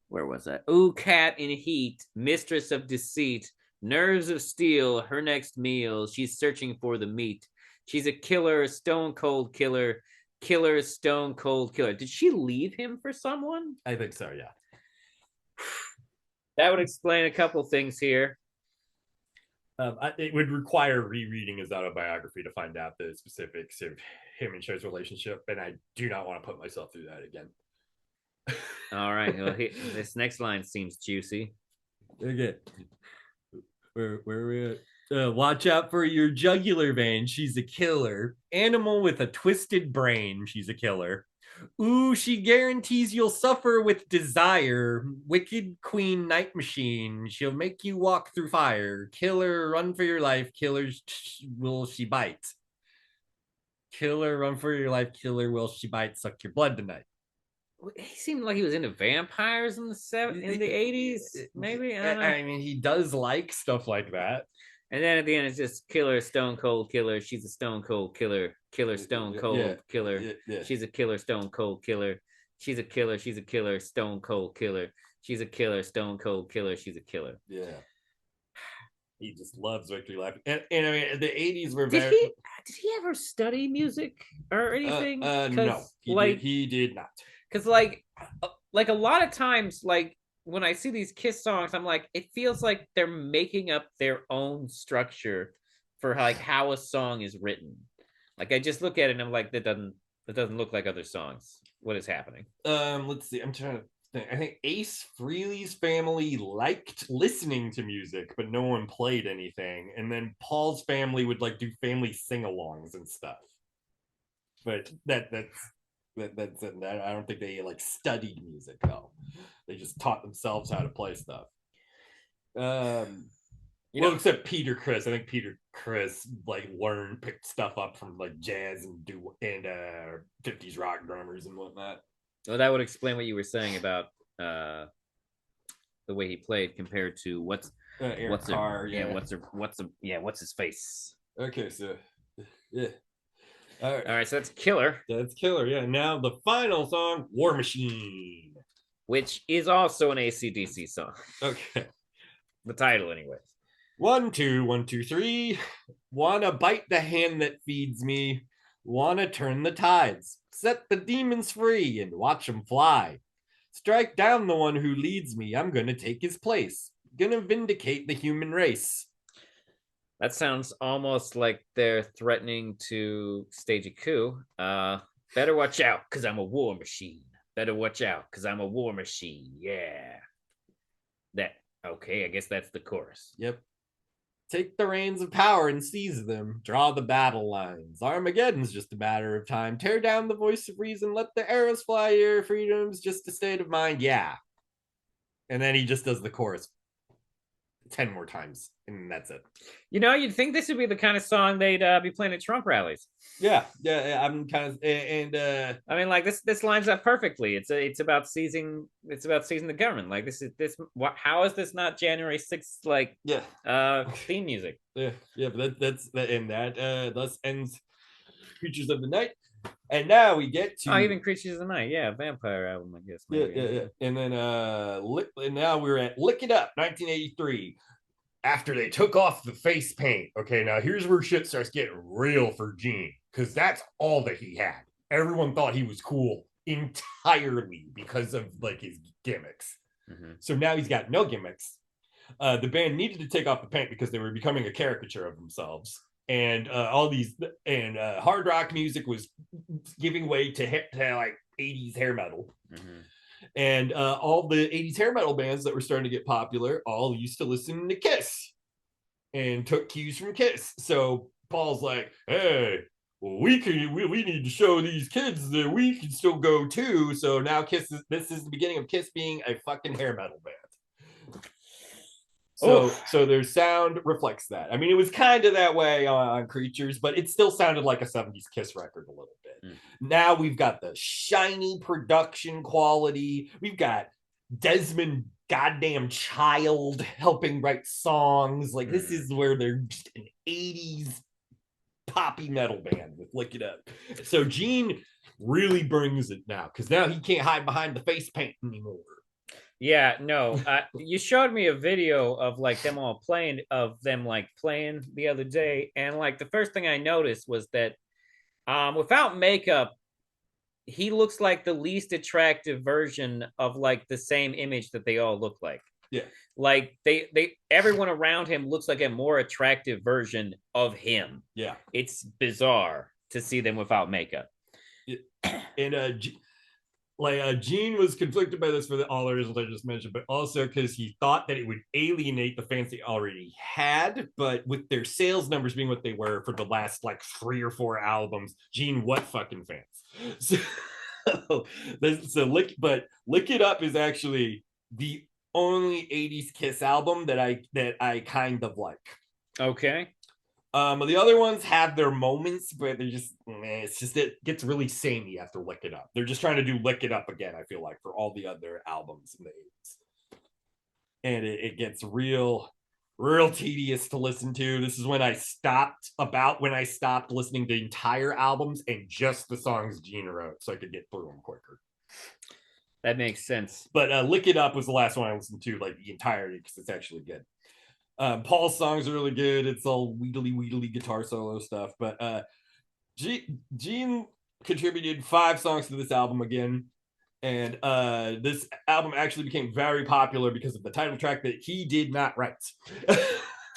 Where was that? Ooh, cat in heat, mistress of deceit, nerves of steel. Her next meal, she's searching for the meat. She's a killer, a stone cold killer. Killer, stone cold killer. Did she leave him for someone? I think so, yeah. That would explain a couple things here. It would require rereading his autobiography to find out the specifics of him and Cher's relationship, and I do not want to put myself through that again. All right. Well, this next line seems juicy. Okay. Where we at? Watch out for your jugular vein. She's a killer. Animal with a twisted brain. She's a killer. Ooh, she guarantees you'll suffer with desire. Wicked queen night machine. She'll make you walk through fire. Killer, run for your life. Killers will she bite. Killer, run for your life. Killer, will she bite. Suck your blood tonight. He seemed like he was into vampires in the 80s, maybe. I mean, he does like stuff like that. And then at the end, it's just killer, stone cold killer. She's a stone cold killer. Killer, stone cold killer. She's a killer, stone cold killer. She's a killer. She's a killer, stone cold killer. She's a killer, stone cold killer. She's a killer. Yeah. He just loves victory lap. And I mean, the 80s were did he ever study music or anything? No, he did not. Because like a lot of times, like when I see these Kiss songs, I'm like, it feels like they're making up their own structure for like how a song is written. Like I just look at it and I'm like, that doesn't look like other songs. What is happening? Let's see. I'm trying to think. I think Ace Frehley's family liked listening to music, but no one played anything. And then Paul's family would like do family sing-alongs and stuff. But that's it. I don't think they like studied music though. They just taught themselves how to play stuff. Well, except Peter Criss. I think Peter Criss like picked stuff up from like jazz and 50s rock drummers and whatnot. Well, that would explain what you were saying about the way he played compared to what's his face. Okay, so yeah. All right, so that's Killer. That's Killer, yeah. Now the final song, War Machine, which is also an AC/DC song. Okay. The title, anyways. 1, 2, 1, 2, 3. Wanna bite the hand that feeds me. Wanna turn the tides. Set the demons free and watch them fly. Strike down the one who leads me. I'm gonna take his place. Gonna vindicate the human race. That sounds almost like they're threatening to stage a coup. Better watch out, because I'm a war machine. Better watch out, because I'm a war machine. Yeah. Okay, I guess that's the chorus. Yep. Take the reins of power and seize them. Draw the battle lines. Armageddon's just a matter of time. Tear down the voice of reason. Let the arrows fly. Your freedom's just a state of mind. Yeah. And then he just does the chorus 10 more times, and that's it. You'd think this would be the kind of song they'd be playing at Trump rallies. Yeah. I'm kind of, and I mean, like this lines up perfectly. It's about seizing the government. Like how is this not January 6th like theme music? Yeah, but that's that thus ends Creatures of the Night. And now we get to even Creatures of the Night, vampire album, I guess. Maybe. Yeah. And then and now we're at Lick It Up, 1983. After they took off the face paint. Okay, now here's where shit starts getting real for Gene, because that's all that he had. Everyone thought he was cool entirely because of like his gimmicks. Mm-hmm. So now he's got no gimmicks. The band needed to take off the paint because they were becoming a caricature of themselves. And hard rock music was giving way to like 80s hair metal. Mm-hmm. And all the 80s hair metal bands that were starting to get popular all used to listen to Kiss and took cues from Kiss. So Paul's like, hey, well, we need to show these kids that we can still go too. So now this is the beginning of Kiss being a fucking hair metal band. So their sound reflects that. I mean, it was kind of that way on Creatures, but it still sounded like a 70s Kiss record a little bit. Now we've got the shiny production quality. We've got Desmond goddamn Child helping write songs. Like this is where they're just an 80s poppy metal band with Lick It Up. So Gene really brings it now, because now he can't hide behind the face paint anymore. Yeah, no. You showed me a video of like them all playing the other day, and like the first thing I noticed was that without makeup, he looks like the least attractive version of like the same image that they all look like. Yeah. Like they everyone around him looks like a more attractive version of him. Yeah. It's bizarre to see them without makeup. And Gene was conflicted by this for all the reasons I just mentioned, but also because he thought that it would alienate the fans they already had. But with their sales numbers being what they were for the last like 3 or 4 albums, Gene, what fucking fans? So Lick It Up is actually the only 80s Kiss album that I kind of like. Okay. The other ones have their moments, but they're just, it gets really samey after Lick It Up. They're just trying to do Lick It Up again, I feel like, for all the other albums in the 80s. And it gets real tedious to listen to. This is when I stopped listening to entire albums and just the songs Gene wrote so I could get through them quicker. That makes sense. But Lick It Up was the last one I listened to, like the entirety, because it's actually good. Paul's songs are really good. It's all wheedly guitar solo stuff. But Gene contributed 5 songs to this album again. And this album actually became very popular because of the title track that he did not write.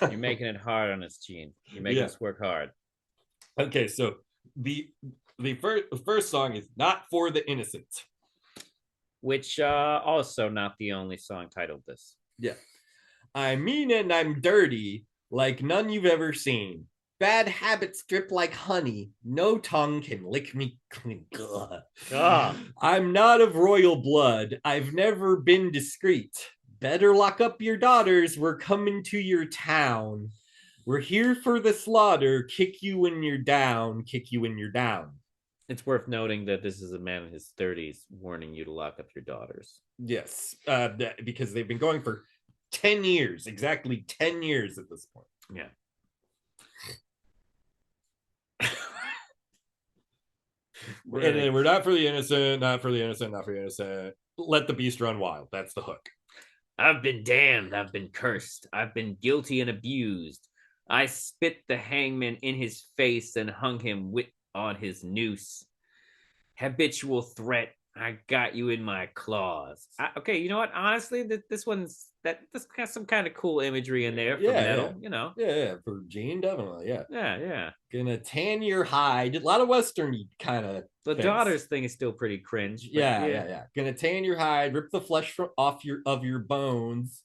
You're making it hard on us, Gene. You're making us work hard. Okay, so the first song is Not for the Innocent. Which also not the only song titled this. Yeah. I'm mean and I'm dirty, like none you've ever seen. Bad habits drip like honey. No tongue can lick me clean. I'm not of royal blood. I've never been discreet. Better lock up your daughters. We're coming to your town. We're here for the slaughter. Kick you when you're down. Kick you when you're down. It's worth noting that this is a man in his 30s warning you to lock up your daughters. Yes, because they've been going for 10 years, exactly 10 years at this point. Yeah. And then we're not for the innocent, not for the innocent, not for the innocent. Let the beast run wild. That's the hook. I've been damned. I've been cursed. I've been guilty and abused. I spit the hangman in his face and hung him on his noose. Habitual threat. I got you in my claws. Okay, you know what? Honestly, this has some kind of cool imagery in there for metal. You know. Yeah, for Gene, definitely. Yeah. Gonna tan your hide. A lot of Western kind of. The daughters thing is still pretty cringe. Yeah. Gonna tan your hide, rip the flesh off your bones.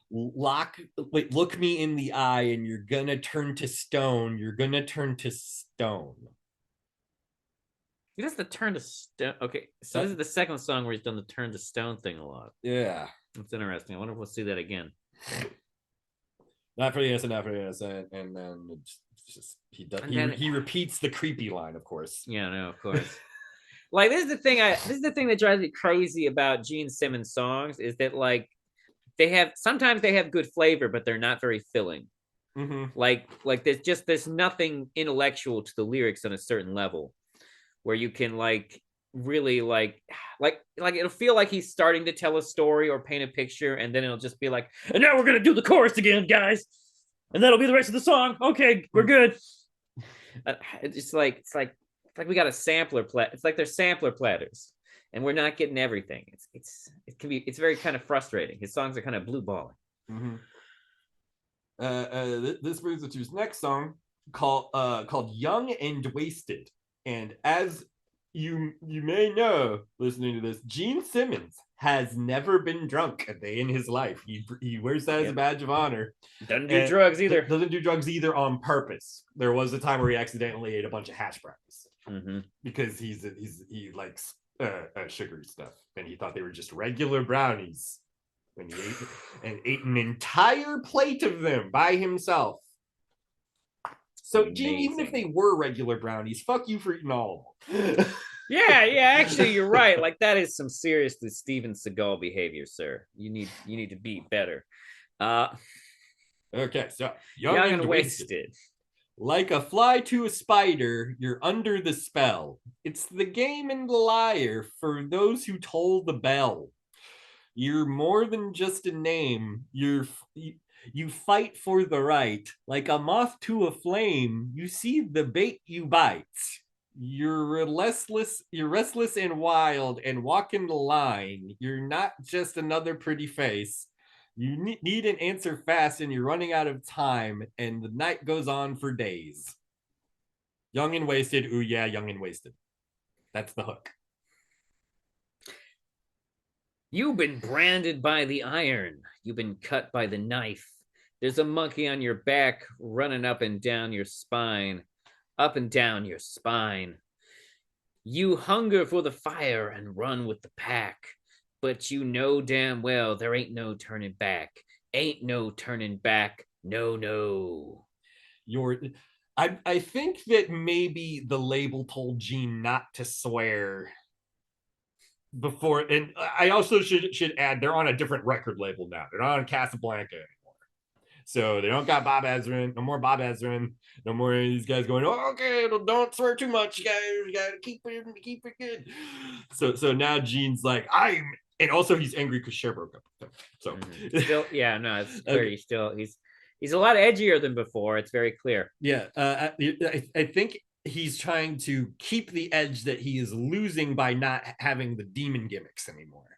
Look me in the eye, and you're gonna turn to stone. You're gonna turn to stone. He does the turn to stone. Okay, so this is the second song where he's done the turn to stone thing a lot. Yeah, that's interesting. I wonder if we'll see that again. Not for the innocent, not for the innocent, and then it's just he repeats the creepy line, of course. Yeah, no, of course. Like this is the thing that drives me crazy about Gene Simmons songs is that like sometimes they have good flavor, but they're not very filling. Mm-hmm. Like there's nothing intellectual to the lyrics on a certain level where you can like really like it'll feel like he's starting to tell a story or paint a picture, and then it'll just be like, and now we're gonna do the chorus again, guys, and that'll be the rest of the song. Okay, we're good. It's like we got a sampler it's like they're sampler platters, and we're not getting everything. It's very kind of frustrating. His songs are kind of blue balling. Mm-hmm. This brings us to his next song called Young and Wasted. And as you may know, listening to this, Gene Simmons has never been drunk a day in his life. He wears that as a badge of honor. Doesn't do drugs either. Doesn't do drugs either on purpose. There was a time where he accidentally ate a bunch of hash brownies because he likes sugary stuff, and he thought they were just regular brownies. When he ate an entire plate of them by himself. So, Gene, even if they were regular brownies, fuck you for eating all of them. Yeah, actually, you're right. Like, that is some seriously Steven Seagal behavior, sir. You need to be better. Okay, so young and wasted. Like a fly to a spider, you're under the spell. It's the game and the liar for those who toll the bell. You're more than just a name. You fight for the right. Like a moth to a flame, you see the bait you bite. You're restless and wild and walking the line. You're not just another pretty face. You need an answer fast and you're running out of time and the night goes on for days. Young and wasted. Ooh, yeah, young and wasted. That's the hook. You've been branded by the iron. You've been cut by the knife. There's a monkey on your back running up and down your spine. Up and down your spine. You hunger for the fire and run with the pack. But you know damn well there ain't no turning back. Ain't no turning back. No, no. You're I think that maybe the label told Gene not to swear before, and I also should add they're on a different record label now. They're not on Casablanca anymore. So they don't got Bob Ezrin, no more Bob Ezrin, no more of these guys going, oh, okay, don't swear too much, guys. You gotta keep it good. So now Gene's like, and also he's angry because Cher broke up with him. So still, yeah, no, it's clear okay. He's a lot edgier than before. It's very clear. Yeah, I think he's trying to keep the edge that he is losing by not having the demon gimmicks anymore.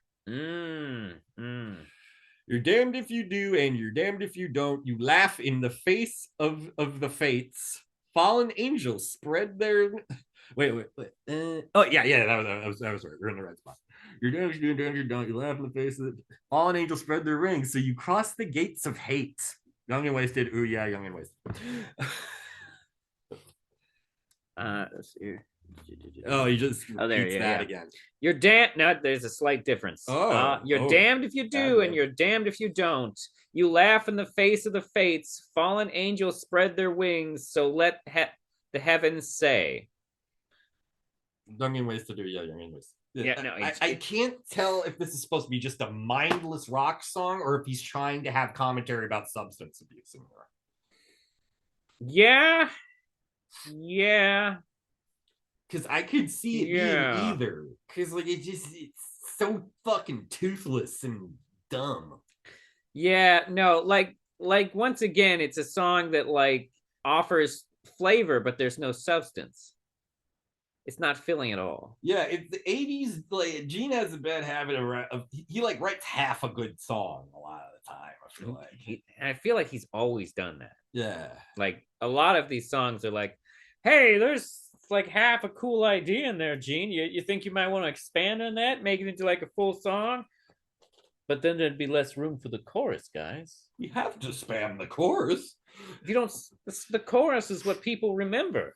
You're damned if you do, and you're damned if you don't. You laugh in the face of the fates. Fallen angels spread their. Wait. Oh yeah. That was right. We're in the right spot. You're damned if you do, damned if you don't. You laugh in the face of it. Fallen angels spread their rings, so you cross the gates of hate. Young and wasted. Ooh yeah, young and wasted. Let's see. Oh, you just there, that again. You're damned. No, there's a slight difference. You're damned if you do, and you're damned if you don't. You laugh in the face of the fates. Fallen angels spread their wings, so let the heavens say. Young and wasted. Or yeah, young and wasted. Yeah, no, I can't tell if this is supposed to be just a mindless rock song or if he's trying to have commentary about substance abuse in there. Yeah. Because I could see it being either. Because like it's so fucking toothless and dumb. Yeah, no, like once again, it's a song that like offers flavor, but there's no substance. It's not filling at all. Yeah, it's the 80s. Like Gene has a bad habit of he like writes half a good song a lot of the time. I feel like he's always done that. Yeah, like a lot of these songs are like, hey, there's like half a cool idea in there, Gene. You think you might want to expand on that, make it into like a full song? But then there'd be less room for the chorus, guys. You have to spam the chorus. If you don't, the chorus is what people remember.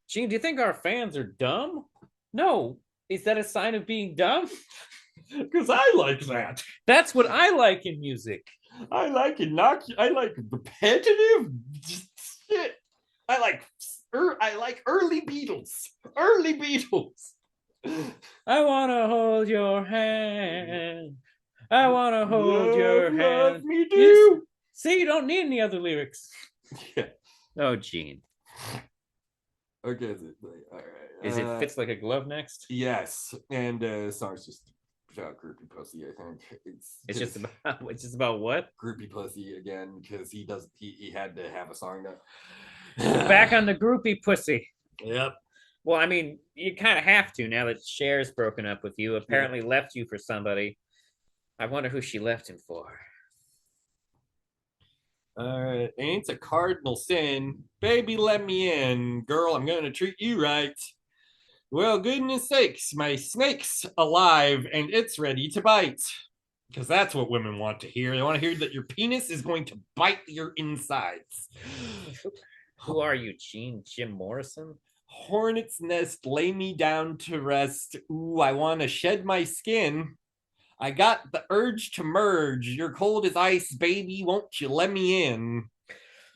Gene, do you think our fans are dumb? No. Is that a sign of being dumb? Because I like that. That's what I like in music. I like it. I like repetitive shit. I like early Beatles. Early Beatles. I want to hold your hand. I want to hold your hand. Love me do. See, you don't need any other lyrics. Yeah. Oh, Gene. Okay. All right. Is it Fits Like a Glove next? Yes. And song's just about groupie pussy, I think. It's just about what? Groupie pussy again, because he had to have a song Back on the groupie pussy. Yep. Well, I mean, you kind of have to now that Cher's broken up with you. Apparently left you for somebody. I wonder who she left him for. All right. Ain't a cardinal sin. Baby, let me in. Girl, I'm going to treat you right. Well, goodness sakes, my snake's alive and it's ready to bite. Because that's what women want to hear. They want to hear that your penis is going to bite your insides. Who are you, Gene? Jim Morrison? Hornet's nest, lay me down to rest. Ooh, I want to shed my skin. I got the urge to merge. You're cold as ice, baby. Won't you let me in?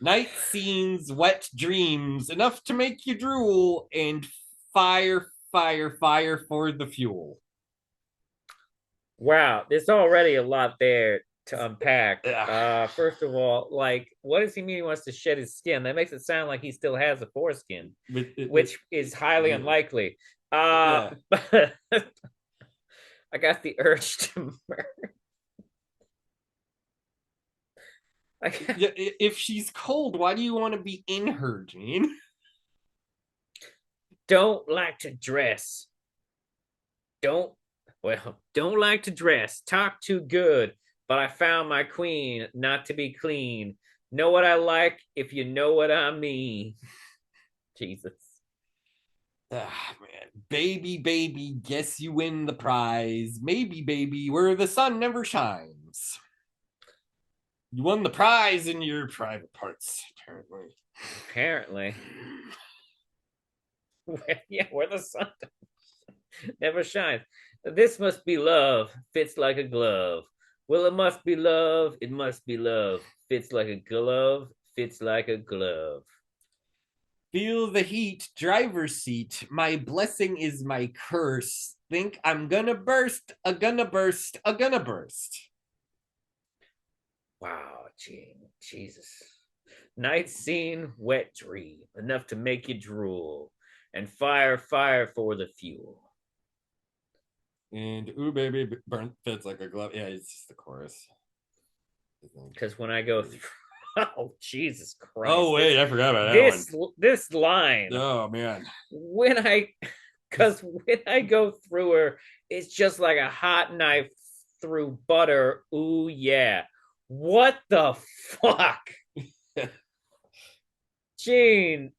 Night scenes, wet dreams, enough to make you drool, and fire for the fuel. Wow, there's already a lot there to unpack. First of all, like, what does he mean he wants to shed his skin? That makes it sound like he still has a foreskin, which is highly unlikely. I got the urge to murder. If she's cold, why do you want to be in her, Gene? Don't like to dress. Don't, don't like to dress. Talk too good, but I found my queen not to be clean. Know what I like if you know what I mean. Jesus. Ah, man. Baby, baby, guess you win the prize. Maybe, baby, where the sun never shines. You won the prize in your private parts, apparently. Apparently. Yeah, where the sun never shines. This must be love. Fits like a glove. Well, it must be love. It must be love. Fits like a glove. Fits like a glove. Feel the heat, driver's seat. My blessing is my curse. Think I'm gonna burst, a gonna burst, a gonna burst. Wow, Gene. Jesus. Night scene, wet dream. Enough to make you drool. And fire, fire for the fuel. And ooh, baby, burnt fits like a glove. Yeah, it's just the chorus. Because when I go through, oh Jesus Christ! Oh wait, I forgot about this that one. this line. Oh man, When I, because when I go through her, it's just like a hot knife through butter. Ooh yeah! What the fuck, Gene?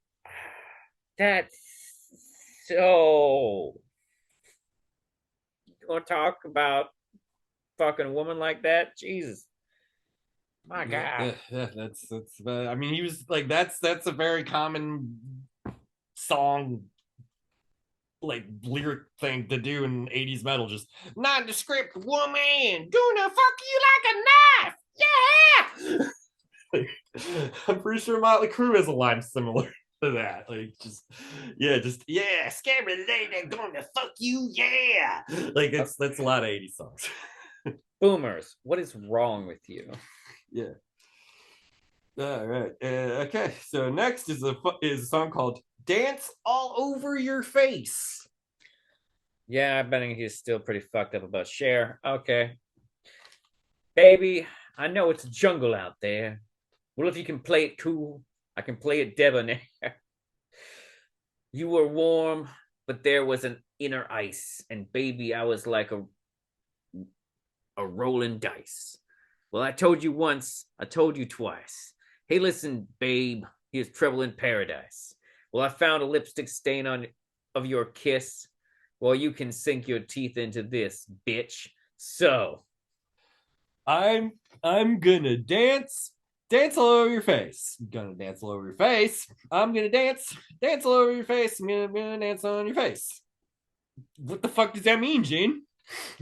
That's so. You want to talk about fucking a woman like that? Jesus, my God. that's. I mean, he was like that's a very common song like lyric thing to do in 80s metal, just nondescript woman gonna fuck you like a knife, yeah. I'm pretty sure Motley Crue has a line similar to that, like just yeah, scary lady gonna fuck you, yeah, like it's that's a lot of 80s songs. Boomers, what is wrong with you? Yeah. All right. Okay. So next is a song called "Dance All Over Your Face." Yeah, I bet he's still pretty fucked up about Cher. Okay. Baby, I know it's a jungle out there. Well, if you can play it cool, I can play it debonair. You were warm, but there was an inner ice. And baby, I was like a rolling dice. Well, I told you once, I told you twice. Hey, listen, babe, here's trouble in paradise. Well, I found a lipstick stain on of your kiss. Well, you can sink your teeth into this, bitch. So, I'm I'm gonna dance all over your face. I'm gonna dance all over your face. I'm gonna dance all over your face. I'm gonna dance on your face. What the fuck does that mean, Gene?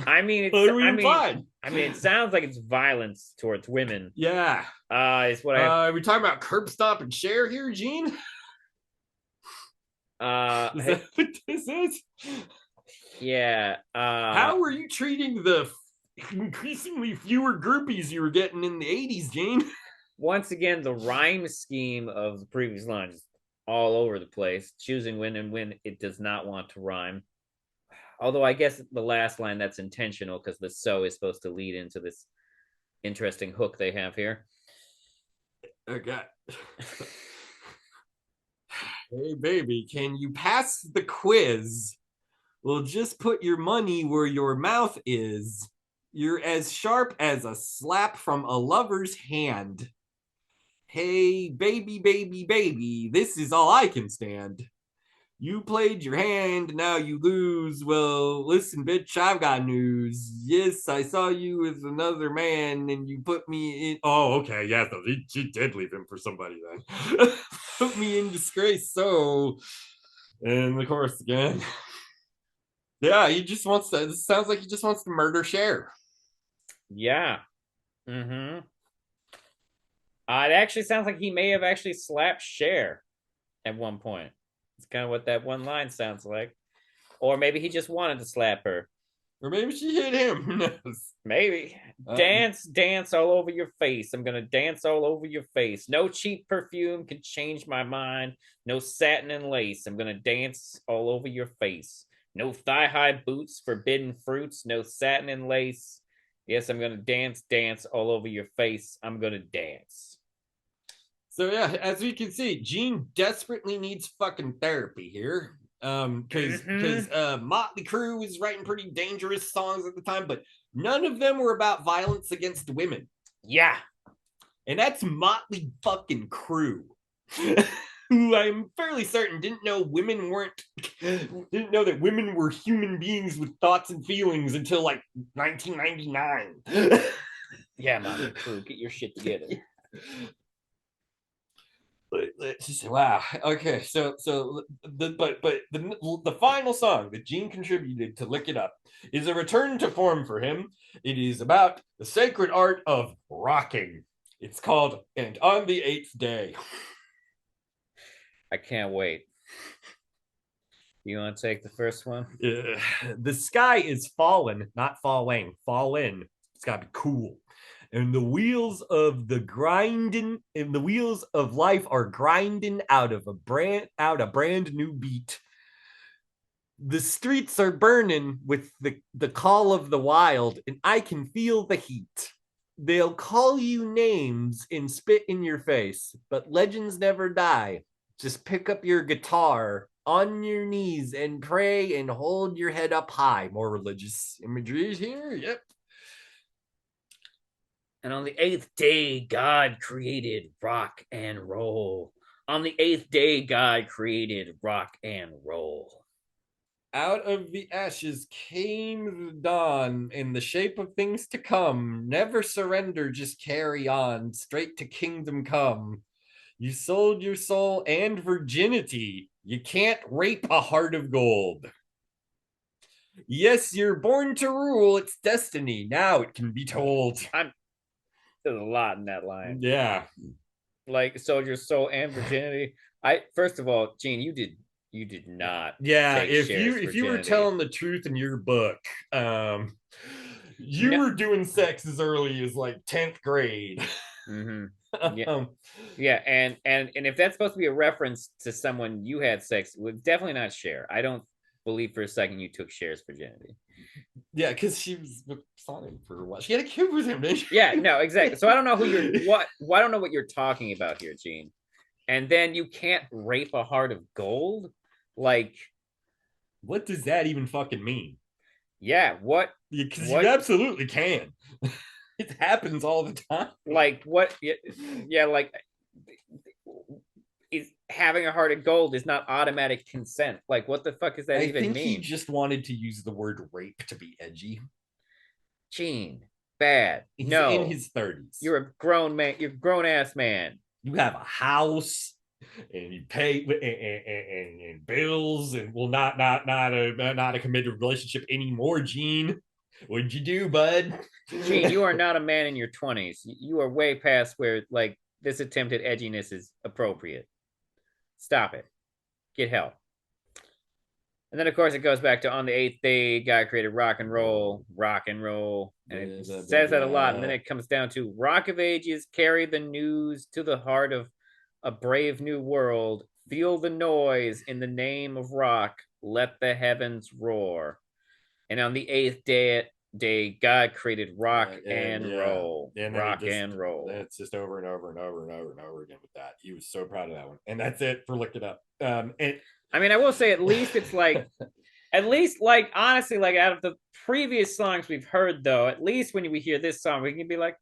I mean, What are we implied? It sounds like it's violence towards women. Yeah. Is what I have. Are we talking about curb stop and share here, Gene? Is that what this is? Yeah. How are you treating the increasingly fewer groupies you were getting in the 80s, Gene? Once again, the rhyme scheme of the previous lines is all over the place, choosing when and when it does not want to rhyme. Although I guess the last line that's intentional because the so is supposed to lead into this interesting hook they have here. Okay. Hey, baby, can you pass the quiz? Well, just put your money where your mouth is. You're as sharp as a slap from a lover's hand. Hey, baby, baby, baby, this is all I can stand. You played your hand, now you lose. Well, listen, bitch, I've got news. Yes, I saw you with another man and you put me in. Oh, okay, yeah, though, she did leave him for somebody then. Put me in disgrace, so. And the chorus again. Yeah, he just wants to. It sounds like he just wants to murder Cher. Yeah. Mm-hmm. It actually sounds like he may have actually slapped Cher at one point. It's kind of what that one line sounds like. Or maybe he just wanted to slap her. Or maybe she hit him. Who knows? Maybe. Dance, dance all over your face. I'm going to dance all over your face. No cheap perfume can change my mind. No satin and lace. I'm going to dance all over your face. No thigh-high boots, forbidden fruits, no satin and lace. Yes, I'm going to dance, dance all over your face. I'm going to dance. So yeah, as we can see, Gene desperately needs fucking therapy here. Because Motley Crue was writing pretty dangerous songs at the time, but none of them were about violence against women. Yeah. And that's Motley fucking Crue. Who I'm fairly certain didn't know that women were human beings with thoughts and feelings until like 1999. Yeah, Motley Crue, get your shit together. Wow. Okay. So the final song that Gene contributed to Lick It Up is a return to form for him. It is about the sacred art of rocking. It's called "And on the Eighth Day." I can't wait. You want to take the first one? The sky is fallen, not falling. Fallen. It's got to be cool. And the wheels of life are grinding out a brand new beat. The streets are burning with the call of the wild, and I can feel the heat. They'll call you names and spit in your face, but legends never die. Just pick up your guitar on your knees and pray and hold your head up high. More religious imagery here. Yep. And on the eighth day, God created rock and roll. On the eighth day, God created rock and roll. Out of the ashes came the dawn in the shape of things to come. Never surrender, just carry on, straight to kingdom come. You sold your soul and virginity. You can't rape a heart of gold. Yes, you're born to rule. It's destiny. Now it can be told. There's a lot in that line. Yeah. Like sold your soul and virginity. First of all, Gene, you did not. Yeah, if you were telling the truth in your book, you were doing sex as early as like 10th grade. Mm-hmm. Yeah, and if that's supposed to be a reference to someone you had sex with, definitely not Cher. I don't believe for a second you took Cher's virginity. Yeah, because she was with Sonic for a while. She had a kid with him, didn't she? Yeah, no, exactly. So I don't know I don't know what you're talking about here, Gene. And then you can't rape a heart of gold? Like, what does that even fucking mean? Yeah, what? Because you absolutely can. It happens all the time. Like what? Yeah, like is having a heart of gold is not automatic consent. Like what the fuck does that even mean? I think he just wanted to use the word rape to be edgy. Gene, bad. He's in his 30s. You're a grown man. You're a grown ass man. You have a house, and you pay and bills, and not a committed relationship anymore, Gene. What'd you do, bud? Gene, you are not a man in your 20s. You are way past where like this attempt at edginess is appropriate. Stop it. Get help. And then, of course, it goes back to on the eighth day, God created rock and roll. And it says that a lot. And then it comes down to rock of ages, carry the news to the heart of a brave new world. Feel the noise in the name of rock. Let the heavens roar. And on the eighth day, God created rock and roll. And rock and roll. It's just over and over and over and over and over again with that. He was so proud of that one. And that's it for Look It Up. I mean, I will say at least it's like, honestly, like out of the previous songs we've heard, though, at least when we hear this song, we can be like,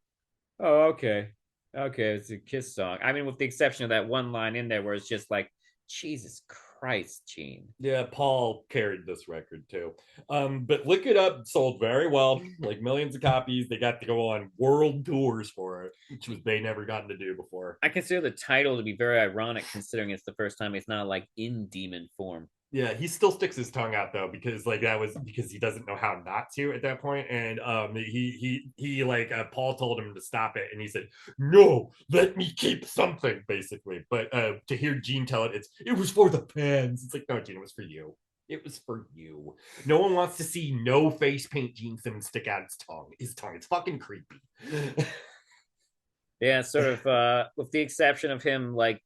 oh, okay, it's a Kiss song. I mean, with the exception of that one line in there where it's just like, Jesus Christ, Gene. Yeah, Paul carried this record too. But Look It Up sold very well, like millions of copies. They got to go on world tours for it, which they never gotten to do before. I consider the title to be very ironic, considering it's the first time it's not like in demon form. Yeah, he still sticks his tongue out though, because like that was because he doesn't know how not to at that point. And he like Paul told him to stop it, and he said, "No, let me keep something," basically. But to hear Gene tell it, it was for the fans. It's like, no, Gene, it was for you. It was for you. No one wants to see no face paint Gene Simmons stick out his tongue. It's fucking creepy. Yeah, sort of with the exception of him like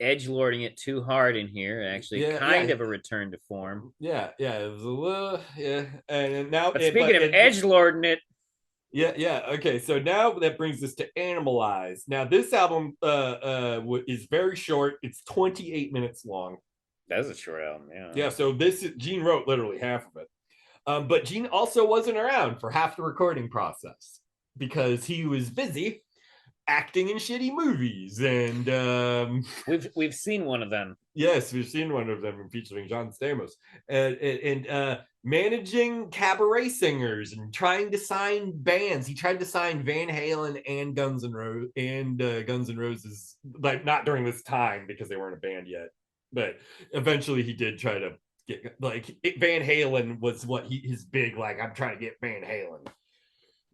edgelording it too hard in here. Actually, kind of a return to form. Yeah, it was a little, and now. But speaking of edgelording it, okay. So now that brings us to Animalize. Now this album is very short. It's 28 minutes long. That's a short album. Yeah, Yeah. so Gene wrote literally half of it. But Gene also wasn't around for half the recording process because he was busy acting in shitty movies. And We've seen one of them. yes, we've seen one of them featuring John Stamos and managing cabaret singers and trying to sign bands. He tried to sign Van Halen and Guns N' Roses, like not during this time because they weren't a band yet. But eventually, he did try to get like Van Halen was what his big like. I'm trying to get Van Halen,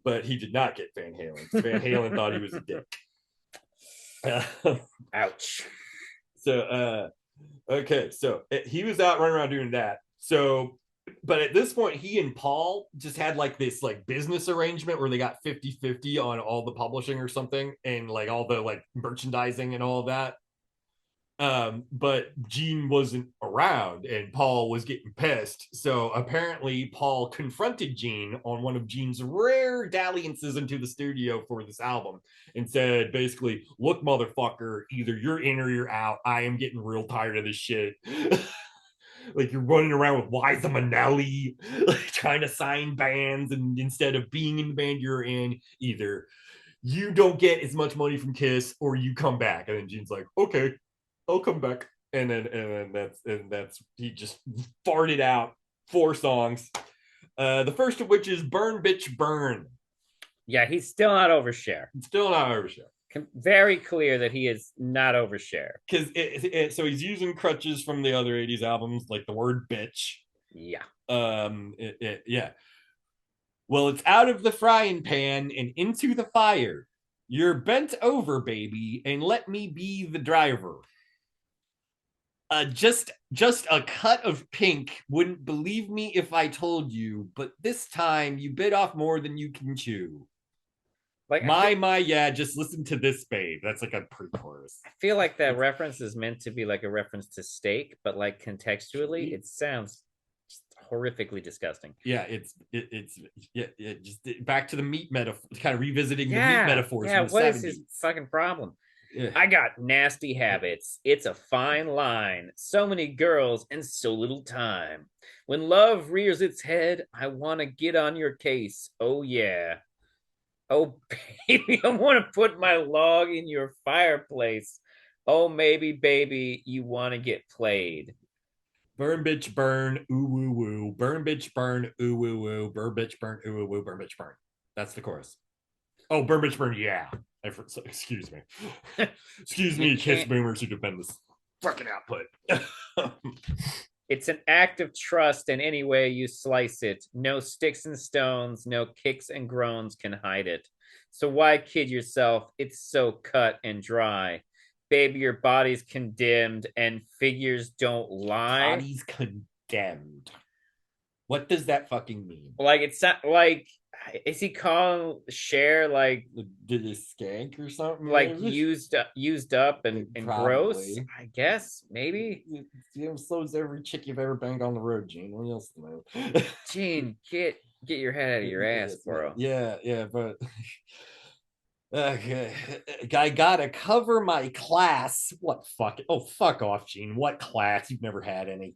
but he did not get Van Halen. Van Halen thought he was a dick. Ouch. So okay, so he was out running around doing that. So, but at this point, he and Paul just had like this like business arrangement where they got 50-50 on all the publishing or something and like all the like merchandising and all of that. But Gene wasn't around and Paul was getting pissed. So apparently Paul confronted Gene on one of Gene's rare dalliances into the studio for this album and said basically, look, motherfucker, either you're in or you're out. I am getting real tired of this shit. Like you're running around with Liza Minnelli, like trying to sign bands, and instead of being in the band you're in, either you don't get as much money from Kiss or you come back. And then Gene's like, okay, I'll come back. And then that's he just farted out 4 songs. The first of which is Burn Bitch Burn. Yeah, he's still not over Cher. Still not overshare. Very clear that he is not over Cher. Because so he's using crutches from the other 80s albums, like the word bitch. Yeah. Yeah. Well, it's out of the frying pan and into the fire. You're bent over, baby, and let me be the driver. Just a cut of pink. Wouldn't believe me if I told you, but this time you bit off more than you can chew. Like my, yeah, just listen to this, babe. That's like a pre-chorus. I feel like that reference is meant to be like a reference to steak, but like contextually, it sounds horrifically disgusting. Yeah, it's just back to the meat metaphor, kind of revisiting the meat metaphors. Yeah, what 70s. Is his fucking problem? Yeah. I got nasty habits. It's a fine line. So many girls and so little time. When love rears its head, I want to get on your case. Oh, yeah. Oh, baby, I want to put my log in your fireplace. Oh, maybe, baby, you want to get played. Burn, bitch, burn, ooh, woo, woo. Burn, bitch, burn, ooh, woo, woo. Burn, bitch, burn, ooh, woo, woo. Burn, bitch, burn. That's the chorus. Oh, burn, bitch, burn, yeah. Excuse me. Excuse me, Kiss boomers who depend this fucking output. It's an act of trust in any way you slice it. No sticks and stones, no kicks and groans can hide it. So why kid yourself? It's so cut and dry. Baby, your body's condemned and figures don't lie. Body's condemned. What does that fucking mean? Like, it's not like, is he calling Cher like did a skank or something? Like used up and gross? I guess maybe. So is every chick you've ever banged on the road, Gene. What else to know? Gene, get your head out of your ass, bro. Yeah, but okay. I gotta cover my class. What fuck? Oh, fuck off, Gene. What class? You've never had any.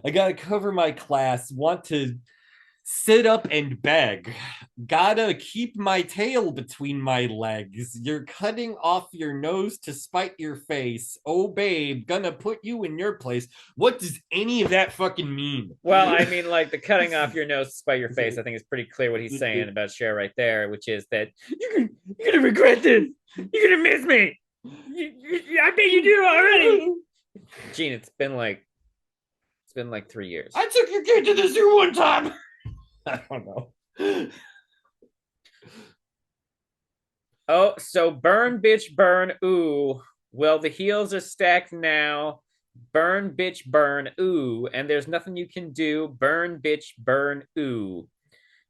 I gotta cover my class. Want to sit up and beg. Gotta keep my tail between my legs. You're cutting off your nose to spite your face. Oh, babe, gonna put you in your place. What does any of that fucking mean? Well, I mean, like the cutting off your nose to spite your face, I think is pretty clear what he's saying about Cher right there, which is that you're gonna regret this. You're gonna miss me. I bet you do already. Gene, it's been like 3 years. I took your kid to the zoo one time. I don't know. Oh, so burn, bitch, burn, ooh. Well, the heels are stacked now. Burn, bitch, burn, ooh. And there's nothing you can do. Burn, bitch, burn, ooh.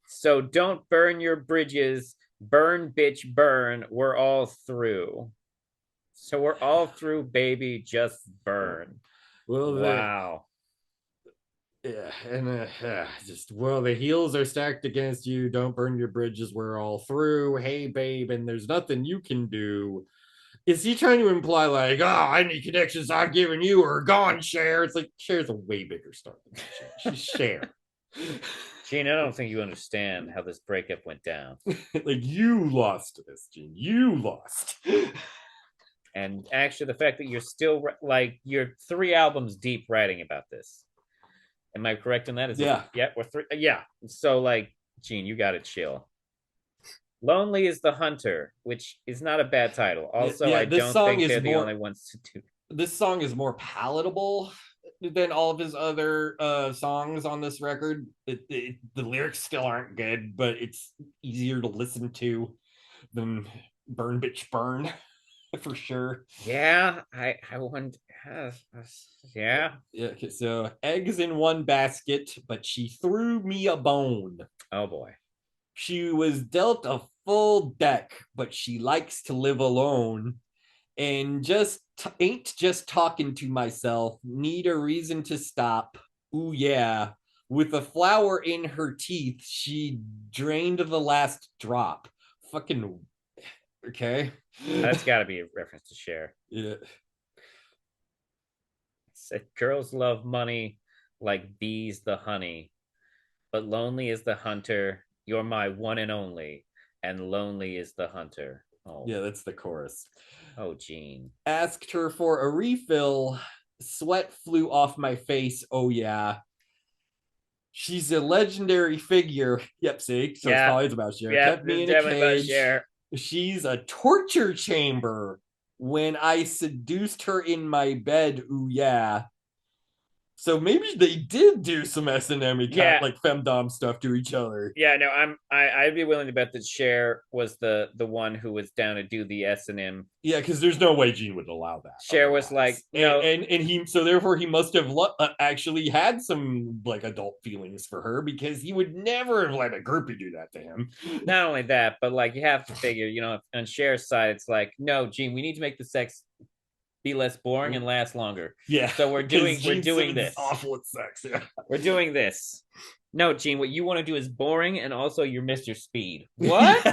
So don't burn your bridges. Burn, bitch, burn. We're all through. So we're all through, baby. Just burn. Well, wow. Yeah, and the heels are stacked against you. Don't burn your bridges. We're all through. Hey, babe, and there's nothing you can do. Is he trying to imply like, oh, any connections I've given you are gone, Cher? It's like Cher's a way bigger star than Cher. She's Cher. Gene, I don't think you understand how this breakup went down. Like you lost this, Gene. You lost. And actually, the fact that you're still like you're 3 albums deep writing about this. Am I correct in that? Is Yeah. it? Yeah, we're 3. Yeah. So like, Gene, you got to chill. Lonely is the Hunter, which is not a bad title. Also, yeah, I this don't song think is they're the more only ones to do. this song is more palatable than all of his other songs on this record. The lyrics still aren't good, but it's easier to listen to than Burn Bitch Burn for sure. Yeah, I wonder. Yeah. Yeah, okay, so eggs in one basket, but she threw me a bone. Oh boy. She was dealt a full deck, but she likes to live alone. And ain't just talking to myself. Need a reason to stop. Ooh, yeah. With a flower in her teeth, she drained the last drop. Fucking okay. That's got to be a reference to Cher. Yeah. Said girls love money like bees the honey, but lonely is the hunter. You're my one and only, and lonely is the hunter. Oh, Yeah, that's the chorus. oh, Gene. Asked her for a refill. Sweat flew off my face. Oh, yeah. She's a legendary figure. Yep, see? So it's always about Cher. Yeah, Kept me in a cage. She's a torture chamber. When I seduced her in my bed, ooh, yeah. So maybe they did do some S&M like femdom stuff to each other. Yeah, no, I'd be willing to bet that Cher was the one who was down to do the S&M. Yeah, because there's no way Gene would allow that. Cher otherwise. Was like, no, and he so therefore he must have actually had some like adult feelings for her, because he would never have let a groupie do that to him. Not only that, but like you have to figure, on Cher's side, it's like, no, Gene, we need to make the sex be less boring and last longer. Yeah. So we're doing this. Awful at sex. Yeah. We're doing this. No, Gene, what you want to do is boring, and also you're Mr. Speed. What?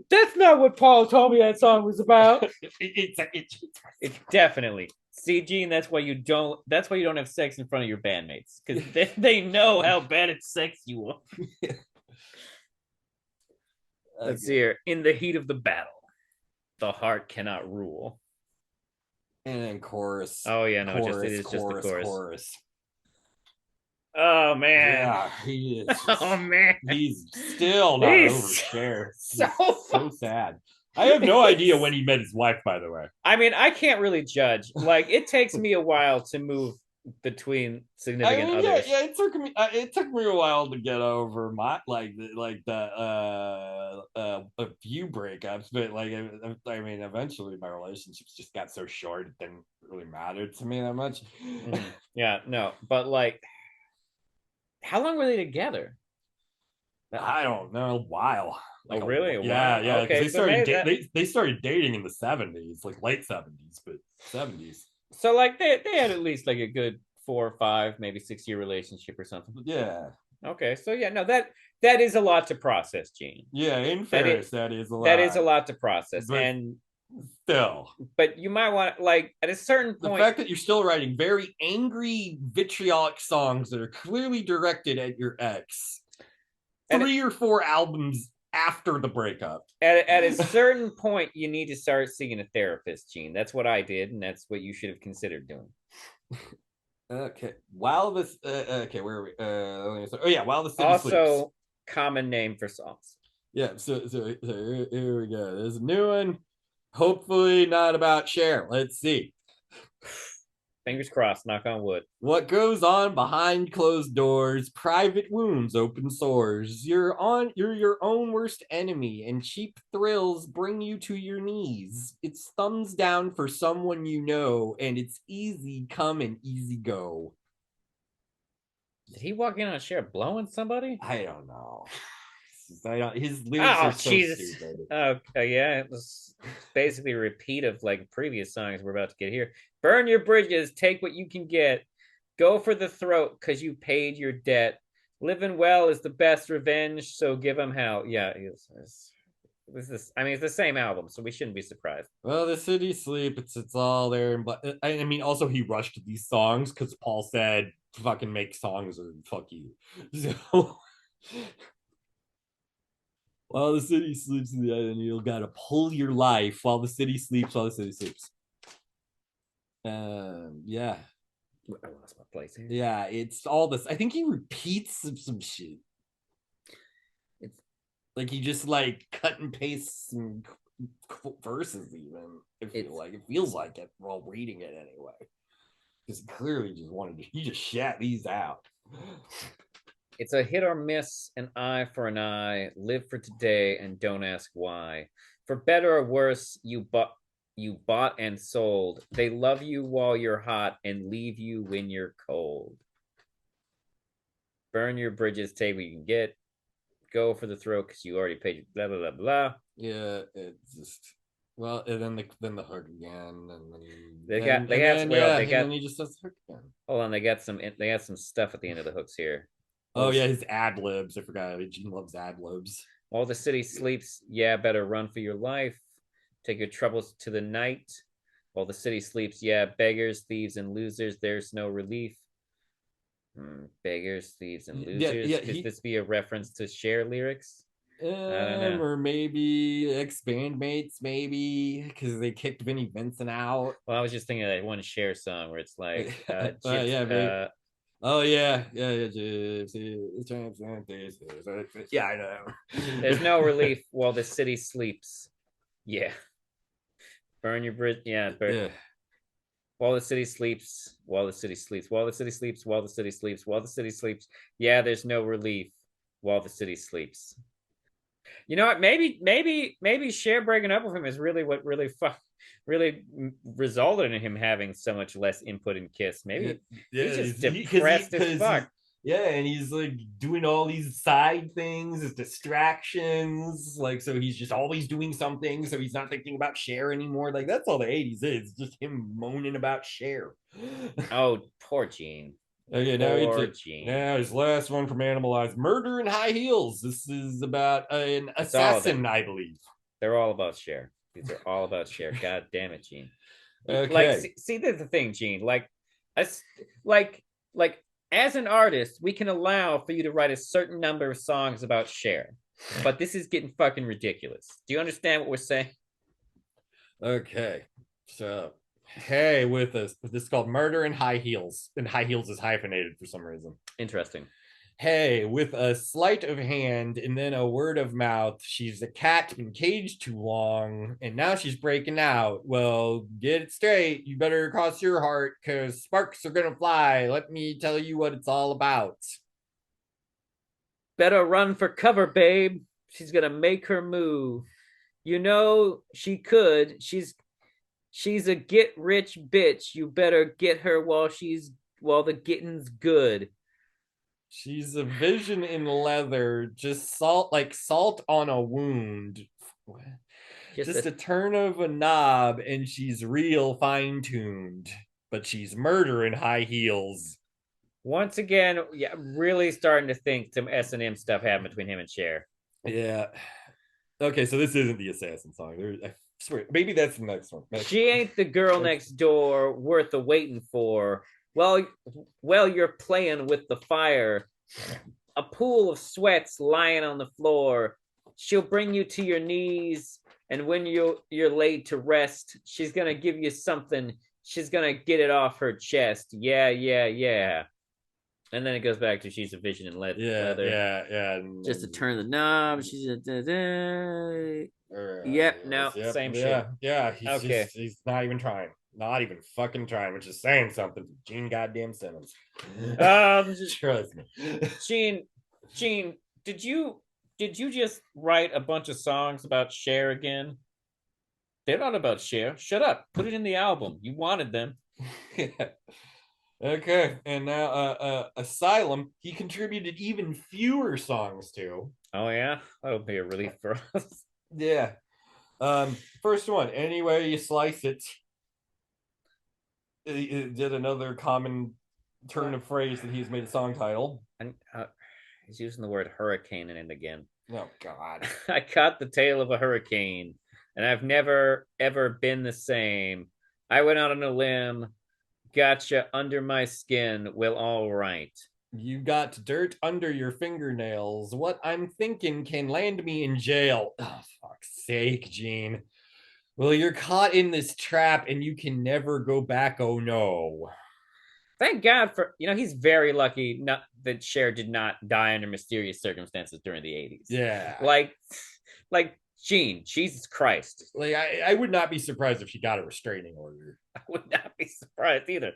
That's not what Paul told me that song was about. It's definitely. See, Gene, that's why you don't have sex in front of your bandmates, because they know how bad at sex you are. Let's see here. In the heat of the battle, the heart cannot rule. And then chorus. Oh yeah, no, chorus, just the chorus. Oh man. Yeah, he is. Oh man. He's still not over Cher. So sad. I have no idea when he met his wife, by the way. I mean, I can't really judge. Like, it takes me a while to move between significant others. Yeah, it took me a while to get over my a few breakups, but like I mean, eventually my relationships just got so short it didn't really matter to me that much. Mm-hmm. Yeah, no, but like, how long were they together? I don't know, a while. Like really? Yeah. Okay, they started dating in the 70s, like late 70s, but 70s. So like they had at least like a good 4 or 5, maybe 6-year relationship or something. Yeah. Okay, so yeah, no, that is a lot to process, Gene. Yeah, in fairness, that is a lot. That is a lot to process, but and still. But you might want, like, at a certain point, the fact that you're still writing very angry, vitriolic songs that are clearly directed at your ex, 3 or 4 albums after the breakup. At a certain point, you need to start seeing a therapist, Gene. That's what I did, and that's what you should have considered doing. Okay. While this, okay, where are we? Oh yeah, while the city also sleeps. Common name for songs. Yeah. So here we go. There's a new one. Hopefully not about Cher. Let's see. Fingers crossed, knock on wood. What goes on behind closed doors, private wounds, open sores. You're your own worst enemy, and cheap thrills bring you to your knees. It's thumbs down for someone you know, and it's easy come and easy go. Did he walk in on Cher blowing somebody? I don't know. His lyrics are so stupid. Yeah, it was basically a repeat of like previous songs we're about to get here. Burn your bridges, take what you can get. Go for the throat because you paid your debt. Living well is the best revenge, so give him hell. Yeah, it's This is, I mean, it's the same album, so we shouldn't be surprised. Well, the city sleep, it's all there. But I mean, also he rushed these songs because Paul said, "Fucking make songs or fuck you." So while the city sleeps in the island, you gotta pull your life while the city sleeps. While the city sleeps. Yeah, I lost my place here. yeah. It's all this. I think he repeats some shit. It's Like he just like cut and paste some verses. Even if it feels like it while reading it anyway. Because clearly just wanted to. He just shat these out. it's a hit or miss, an eye for an eye. Live for today and don't ask why. For better or worse, you bought and sold. They love you while you're hot and leave you when you're cold. Burn your bridges, take what you can get. Go for the throat because you already paid. Blah blah blah blah. Yeah, it's just well, and then the hook again, and then They got they have well they and then got he just does the hook again. hold on, they got some stuff at the end of the hooks here. Oh yeah, his ad libs. I forgot. Gene loves ad libs. While the city sleeps, yeah, better run for your life. Take your troubles to the night. While the city sleeps, yeah, beggars, thieves, and losers, there's no relief. Beggars, thieves, and losers. Yeah. Could this be a reference to Cher lyrics? I don't know. Or maybe ex-band mates, maybe because they kicked Vinnie Vincent out. Well, I was just thinking of that one Cher song where it's like, Yeah, maybe. Oh yeah. Yeah, I know. there's no relief while the city sleeps. Yeah. Burn your bridge. Yeah. Yeah. While the city sleeps, while the city sleeps, while the city sleeps, while the city sleeps, while the city sleeps. Yeah, there's no relief while the city sleeps. You know what? Maybe Cher breaking up with him is really what really resulted in him having so much less input in Kiss. Maybe he's just depressed as fuck. Yeah, and he's like doing all these side things as distractions. Like, so he's just always doing something. So he's not thinking about Cher anymore. Like, that's all the 80s is, just him moaning about Cher. Oh, poor Gene. Okay, now his last one from Animalized, Murder in High Heels. This is about an assassin, I believe. They're all about Cher. These are all about Cher. God damn it, Gene. Okay. Like, see, there's the thing, Gene. Like, as an artist, we can allow for you to write a certain number of songs about Cher, but this is getting fucking ridiculous. Do you understand what we're saying? Okay, so hey, with this is called Murder in High Heels, and High Heels is hyphenated for some reason. Interesting. Hey, with a sleight of hand and then a word of mouth, she's a cat been caged too long, and now she's breaking out. Well, get it straight. You better cross your heart, because sparks are gonna fly. Let me tell you what it's all about. Better run for cover, babe. She's gonna make her move. You know she could. She's a get rich bitch. You better get her while the getting's good. She's a vision in leather, just salt on a wound. Just a turn of a knob, and she's real fine tuned. But she's murder in high heels. Once again, yeah, really starting to think some S&M stuff happened between him and Cher. Yeah. Okay, so this isn't the assassin song. I swear, maybe that's the next one. She ain't the girl next door worth the waiting for. Well, you're playing with the fire. A pool of sweats lying on the floor. She'll bring you to your knees, and when you're laid to rest, she's gonna give you something. She's gonna get it off her chest. Yeah, yeah, yeah. And then it goes back to she's a vision in leather. Yeah. Just to turn the knob. She's a. Yep. No. Same shit. Yeah. He's not even trying. Not even fucking trying, which is saying something. Gene goddamn Simmons. Trust me. Gene, did you just write a bunch of songs about Cher again? They're not about Cher. Shut up. Put it in the album. You wanted them. Yeah. Okay, and now Asylum, he contributed even fewer songs to. Oh yeah, that'll be a relief for us. Yeah. First one, Anyway You Slice It. It did another common turn of phrase that he's made a song title. And he's using the word hurricane in it again. Oh God. I caught the tail of a hurricane, and I've never ever been the same. I went out on a limb, gotcha under my skin. Well, all right. You got dirt under your fingernails. What I'm thinking can land me in jail. Oh, fuck's sake, Gene. Well, you're caught in this trap and you can never go back. Oh no. Thank God for he's very lucky not that Cher did not die under mysterious circumstances during the 80s. Yeah. Like Gene, Jesus Christ. Like I would not be surprised if she got a restraining order. I would not be surprised either.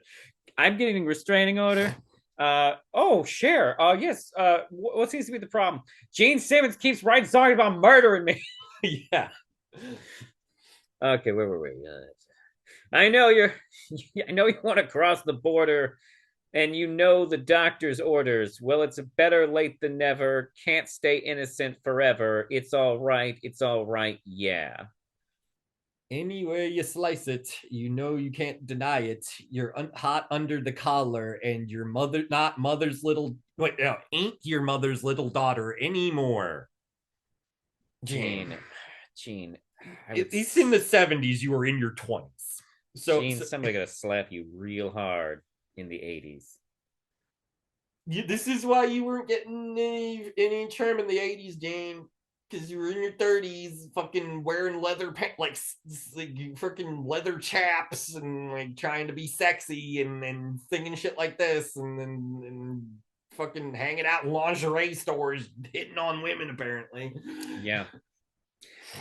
I'm getting a restraining order. Cher. Yes. What seems to be the problem? Gene Simmons keeps writing songs about murdering me. Yeah. Okay, where were we? I know I know you want to cross the border and you know the doctor's orders. Well, it's better late than never. Can't stay innocent forever. It's all right. It's all right. Yeah. Any way you slice it, you know you can't deny it. You're hot under the collar, and your mother, not mother's little, wait, no, ain't your mother's little daughter anymore. Gene. At least in the 70s, you were in your 20s. Gene, somebody gonna slap you real hard in the 80s. This is why you weren't getting any trim in the 80s, Gene. Because you were in your 30s, fucking wearing leather pants, like freaking leather chaps, and like trying to be sexy, and singing shit like this, and fucking hanging out in lingerie stores, hitting on women, apparently. Yeah.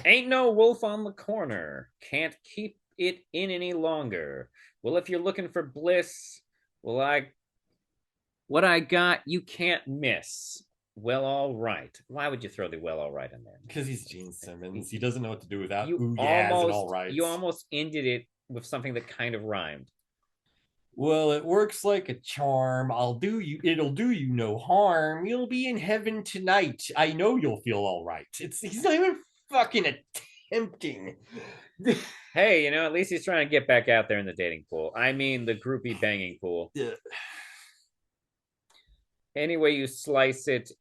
Ain't no wolf on the corner. Can't keep it in any longer. Well, if you're looking for bliss, what I got, you can't miss. Well, all right. Why would you throw the well, all right in there? Because he's Gene Simmons. He doesn't know what to do without ooh, yes, and all right. You almost ended it with something that kind of rhymed. Well, it works like a charm. It'll do you no harm. You'll be in heaven tonight. I know you'll feel all right. He's not even fucking attempting. Hey, at least he's trying to get back out there in the dating pool. I mean, the groupie banging pool. Yeah. Any way you slice it,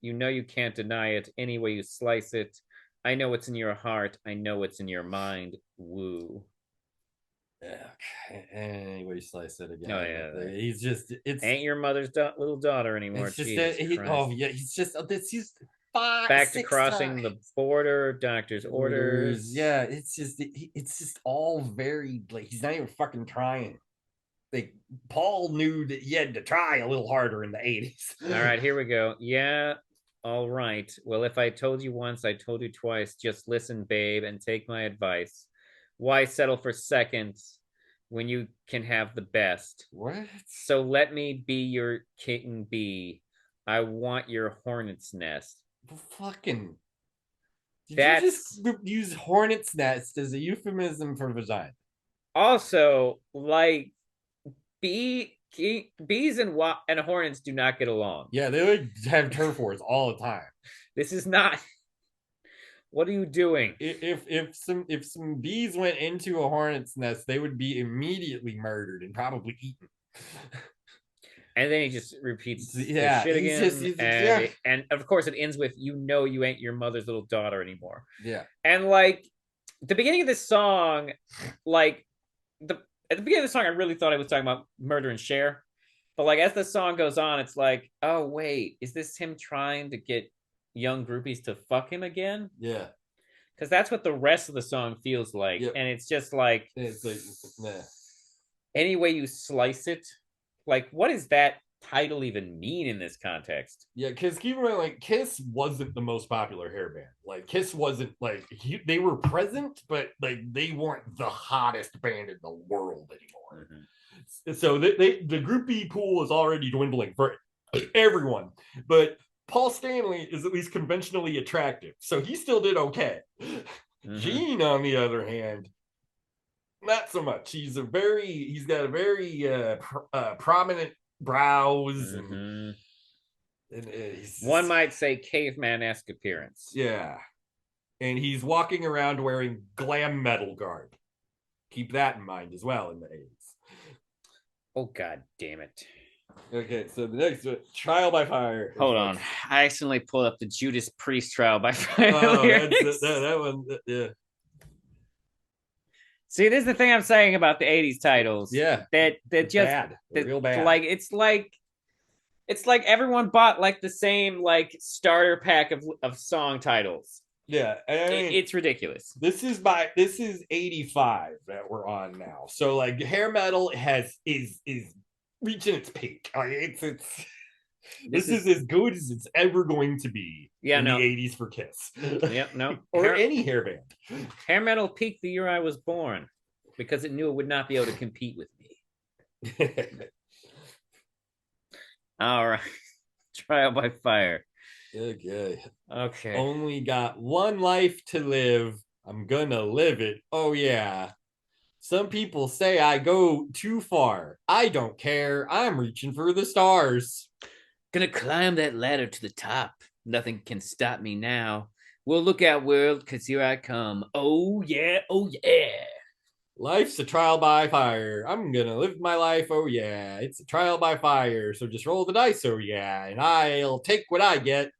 you know you can't deny it. Any way you slice it, I know it's in your heart. I know it's in your mind. Woo. Okay. Any way you slice it again. Oh yeah. He's just ain't your mother's little daughter anymore. It's just he's just he's back to crossing the border, doctor's orders. Yeah, it's just all very like he's not even fucking trying. Like Paul knew that he had to try a little harder in the 80s. All right, here we go. Yeah, all right. Well, if I told you once, I told you twice. Just listen, babe, and take my advice. Why settle for seconds when you can have the best? What? So let me be your kitten bee. I want your hornet's nest. Fucking. Did you just use hornet's nest as a euphemism for vagina? Also, like, bees and hornets do not get along. Yeah, they like have turf wars all the time. This is not. What are you doing? If some bees went into a hornet's nest, they would be immediately murdered and probably eaten. And then he just repeats the shit again. And of course it ends with, you ain't your mother's little daughter anymore. Yeah. And like the beginning of this song, like at the beginning of the song, I really thought I was talking about murder and Cher. But like as the song goes on, it's like, oh wait, is this him trying to get young groupies to fuck him again? Yeah. Because that's what the rest of the song feels like. Yep. And it's just like, any way you slice it, like what does that title even mean in this context? Yeah, because keep in mind, like Kiss wasn't the most popular hair band. Like Kiss wasn't like they were present, but like they weren't the hottest band in the world anymore. Mm-hmm. So the groupie pool is already dwindling for everyone, but Paul Stanley is at least conventionally attractive, so he still did okay. Mm-hmm. Gene, on the other hand, not so much. He's got a very prominent brows. Mm-hmm. and one might say caveman-esque appearance. Yeah. And he's walking around wearing glam metal garb. Keep that in mind as well in the 80s. Oh, God damn it. Okay, so the next one, Trial by Fire. Hold on. I accidentally pulled up the Judas Priest Trial by Fire. Oh, that one. Yeah. See, this is the thing I'm saying about the 80s titles. Yeah. That just bad. Real bad. Like it's like everyone bought like the same like starter pack of song titles. Yeah, I mean, it's ridiculous. This is 85 that we're on now. So like hair metal is reaching its peak. Like this is as good as it's ever going to be in the 80s for Kiss. Yep, no. Or any hair band. Hair metal peaked the year I was born because it knew it would not be able to compete with me. All right. Trial by Fire. Okay. Okay. Only got one life to live. I'm gonna live it. Oh yeah. Some people say I go too far. I don't care. I'm reaching for the stars. Gonna climb that ladder to the top. Nothing can stop me now. Well, look out, world, because here I come. Oh yeah, oh yeah. Life's a trial by fire. I'm gonna live my life. Oh yeah. It's a trial by fire. So just roll the dice. Oh yeah. And I'll take what I get.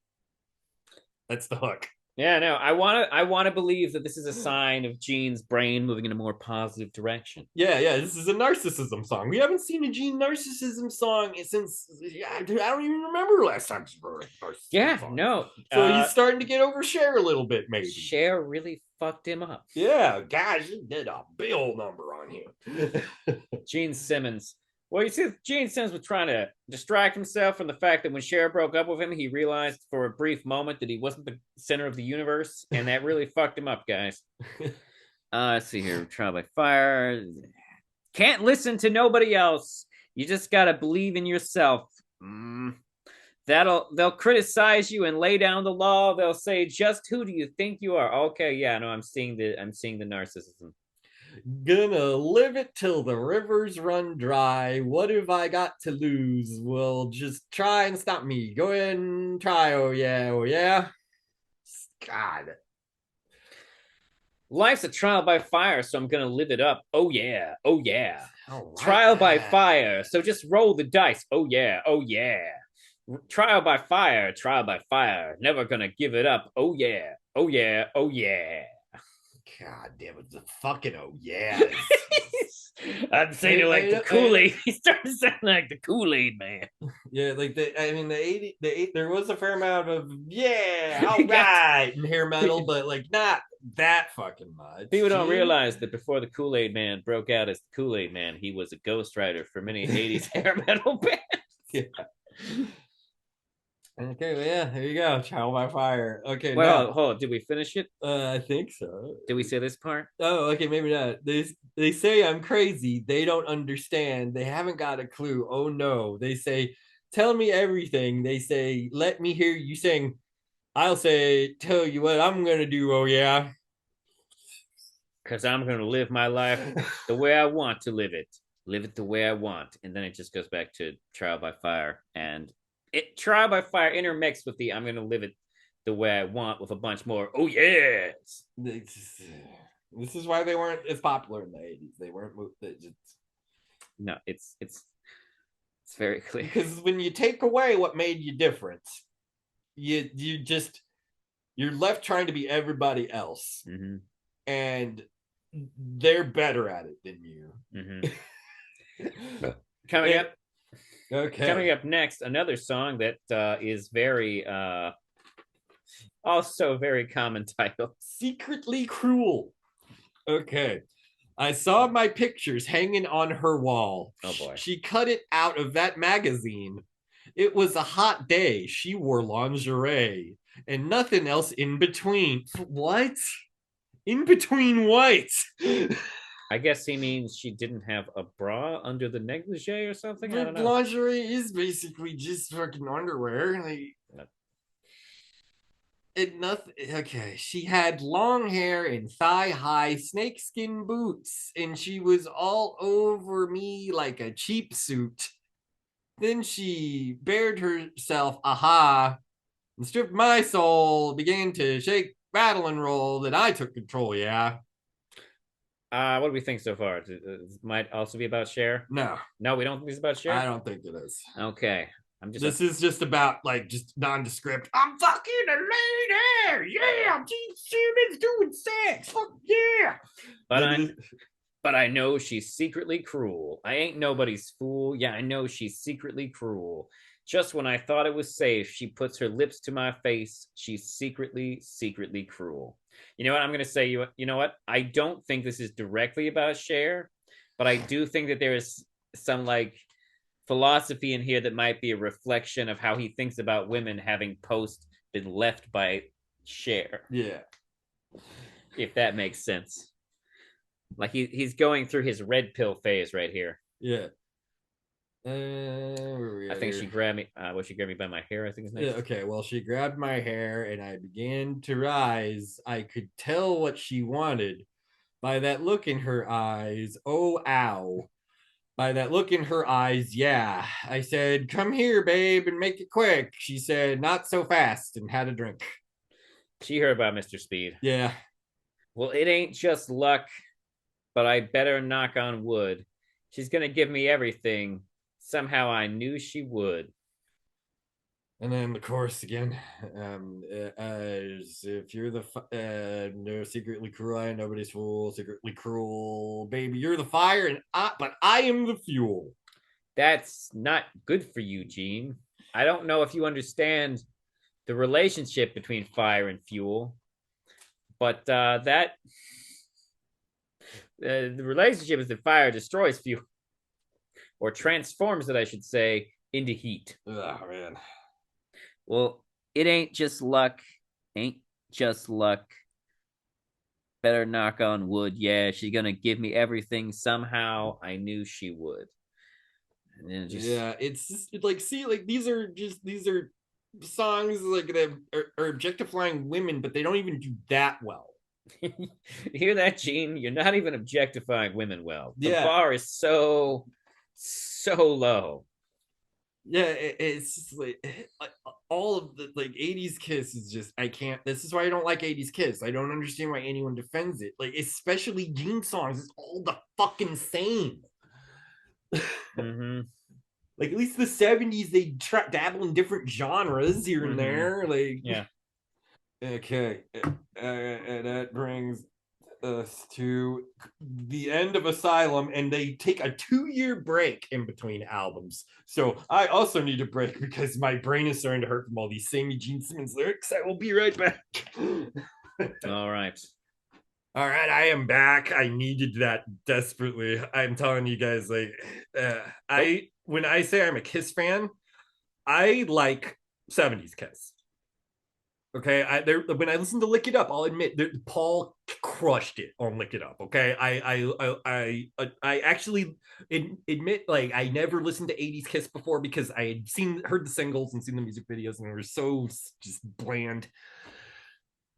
That's the hook. Yeah, no, I want to believe that this is a sign of Gene's brain moving in a more positive direction. Yeah, this is a narcissism song. We haven't seen a Gene narcissism song since I don't even remember last time she wrote a narcissism song. No. So he's starting to get over Cher a little bit, maybe. Cher really fucked him up. Yeah, guys, he did a bill number on him. Gene Simmons. Well, you see, Gene Simmons was trying to distract himself from the fact that when Cher broke up with him, he realized for a brief moment that he wasn't the center of the universe, and that really fucked him up, guys. Let's see here. Trial by Fire. Can't listen to nobody else. You just gotta believe in yourself. They'll criticize you and lay down the law. They'll say, "Just who do you think you are?" Okay, yeah, no, I'm seeing the narcissism. Gonna live it till the rivers run dry. What have I got to lose? Well, just try and stop me. Go ahead and try. Oh yeah, oh yeah. God. Life's a trial by fire, so I'm gonna live it up. Oh yeah, oh yeah. Trial by fire, so just roll the dice. Oh yeah, oh yeah. Trial by fire, never gonna give it up. Oh yeah, oh yeah, oh yeah. God damn it, the fucking oh yeah. I'm saying it like the Kool-Aid. He's starting to sound like the Kool-Aid man. Yeah, like the 80s, there was a fair amount of all right in hair metal, but like not that fucking much. People don't realize that before the Kool-Aid man broke out as the Kool-Aid man, he was a ghostwriter for many 80s hair metal bands. Yeah. Okay, well, yeah, there you go. Trial by Fire. Okay, well, hold on. Did we finish it? I think so. Did we say this part? Oh, okay, maybe not. They say I'm crazy. They don't understand. They haven't got a clue. Oh no. They say, tell me everything. They say, let me hear you sing. I'll say, tell you what I'm gonna do. Oh yeah. Because I'm gonna live my life the way I want to live it. Live it the way I want. And then it just goes back to Trial by Fire and Trial by Fire intermixed with the I'm gonna live it the way I want with a bunch more oh yes. This is why they weren't as popular in the 80s. They weren't no, it's very clear. Because when you take away what made you different, you're left trying to be everybody else. Mm-hmm. And they're better at it than you. Mm-hmm. Coming up next, another song that is very also very common title. Secretly Cruel. Okay. I saw my pictures hanging on her wall. Oh boy. She cut it out of that magazine. It was a hot day. She wore lingerie and nothing else in between. What? In between what? I guess he means she didn't have a bra under the negligee or something. But I don't know. Lingerie is basically just fucking underwear. Nothing. Okay, she had long hair and thigh-high snakeskin boots, and she was all over me like a cheap suit. Then she bared herself, aha, and stripped my soul, began to shake, rattle, and roll. That I took control. Yeah. What do we think so far? Might also be about Cher. No, No, we don't think it's about I Cher. don't think it is. Okay, I'm just. This is just about like just nondescript. I'm fucking a lady. Yeah, Gene Simmons doing sex. Fuck yeah. But Like, I know she's secretly cruel. I ain't nobody's fool. Yeah, I know she's secretly cruel. Just when I thought it was safe, she puts her lips to my face. She's secretly cruel. You know what? I'm going to say, you know what? I don't think this is directly about Cher, but I do think that there is some like philosophy in here that might be a reflection of how he thinks about women having post been left by Cher, yeah, if that makes sense. Like he's going through his red pill phase right here. yeah. Where are we I at think she here? grabbed me. She grabbed me by my hair. I think is Yeah, next. okay. Well, she grabbed my hair and I began to rise. I could tell what she wanted by that look in her eyes. Oh, ow. By that look in her eyes, yeah. I said, "Come here, babe, and make it quick." She said, "Not so fast," and had a drink. She heard about Mr. Speed. Yeah. Well, it ain't just luck, but I better knock on wood. She's gonna give me everything. Somehow I knew she would. And then the chorus again. If you're the no secretly cruel, I am nobody's fool. Secretly cruel, baby, you're the fire, but I am the fuel. That's not good for you, Gene. I don't know if you understand the relationship between fire and fuel, but that the relationship is that fire destroys fuel or transforms it, I should say, into heat. Oh man. Well, it ain't just luck. Ain't just luck. Better knock on wood. Yeah, she's gonna give me everything somehow. I knew she would. And then just Yeah, it's just like, see, like these are songs like that are objectifying women, but they don't even do that well. hear that, Gene? You're not even objectifying women well. The Yeah, bar is so low. yeah, it's just like all of the like 80s Kiss is just, I can't. This is why I don't like 80s Kiss. I don't understand why anyone defends it. Like, especially Gene songs, it's all the fucking same. Mm-hmm. Like, at least the 70s, they dabble in different genres here and Mm-hmm. there. Like, Yeah. okay, and that brings us to the end of Asylum, and they take a 2-year break in between albums. So I also need a break because my brain is starting to hurt from all these samey Gene Simmons lyrics. I will be right back. All right. All right, I am back. I needed that desperately. I'm telling you guys, like, Oh, I when I say I'm a Kiss fan, I like 70s Kiss. Okay, when I listen to Lick It Up, I'll admit that Paul crushed it on Lick It Up. Okay, I actually admit, like, I never listened to 80s Kiss before because I had heard the singles and seen the music videos, and they were so just bland.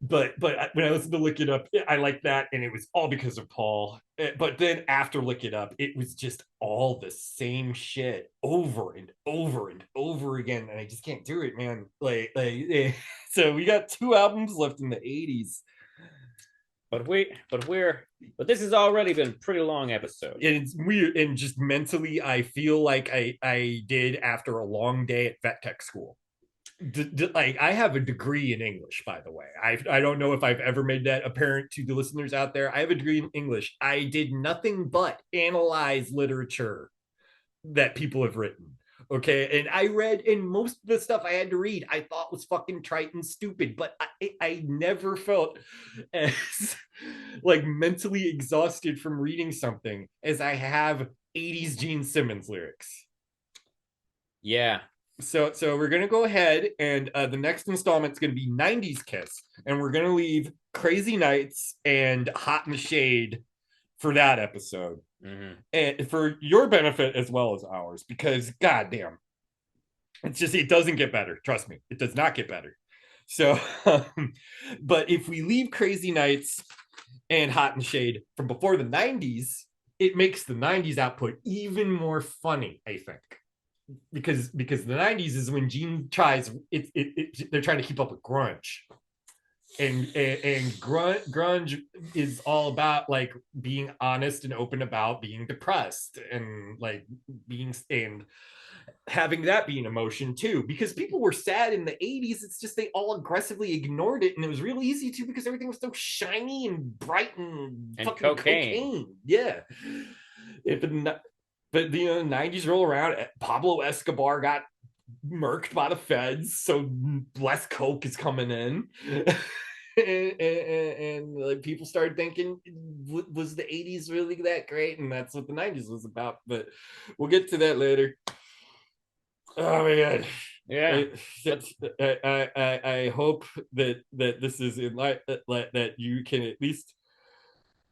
But when I listened to Lick It Up, I liked that, and it was all because of Paul. But then after Lick It Up, it was just all the same shit over and over and over again, and I just can't do it, man. So we got 2 albums left in the '80s, but this has already been a pretty long episode. and it's weird. And just mentally, I feel like I did after a long day at vet tech school. Like, I have a degree in English, by the way. I don't know if I've ever made that apparent to the listeners out there. I have a degree in English. I did nothing but analyze literature that people have written. Okay, and I read, and most of the stuff I had to read I thought was fucking trite and stupid, but I never felt as like mentally exhausted from reading something as I have 80s Gene Simmons lyrics. Yeah. So we're gonna go ahead, and the next installment is gonna be 90s Kiss, and we're gonna leave Crazy Nights and Hot in the Shade for that episode, Mm-hmm. and for your benefit as well as ours, because goddamn, it doesn't get better. Trust me, it does not get better. So, but if we leave Crazy Nights and Hot in the Shade from before the 90s, it makes the 90s output even more funny, I think, because the 90s is when Gene tries they're trying to keep up with grunge. and grunge is all about like being honest and open about being depressed and like being and having that be an emotion too, because people were sad in the 80s. It's just they all aggressively ignored it, and it was real easy to because everything was so shiny and bright and fucking cocaine. Yeah. If but the 90s roll around, Pablo Escobar got murked by the feds, so less coke is coming in. And like people started thinking, was the 80s really that great? And that's what the 90s was about. But we'll get to that later. Oh my god. Yeah. I hope that this is in light that you can at least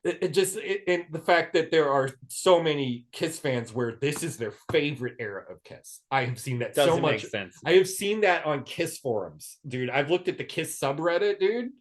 and the fact that there are so many Kiss fans where this is their favorite era of Kiss. I have seen that so much. Make sense. I have seen that on Kiss forums, dude. I've looked at the Kiss subreddit, dude.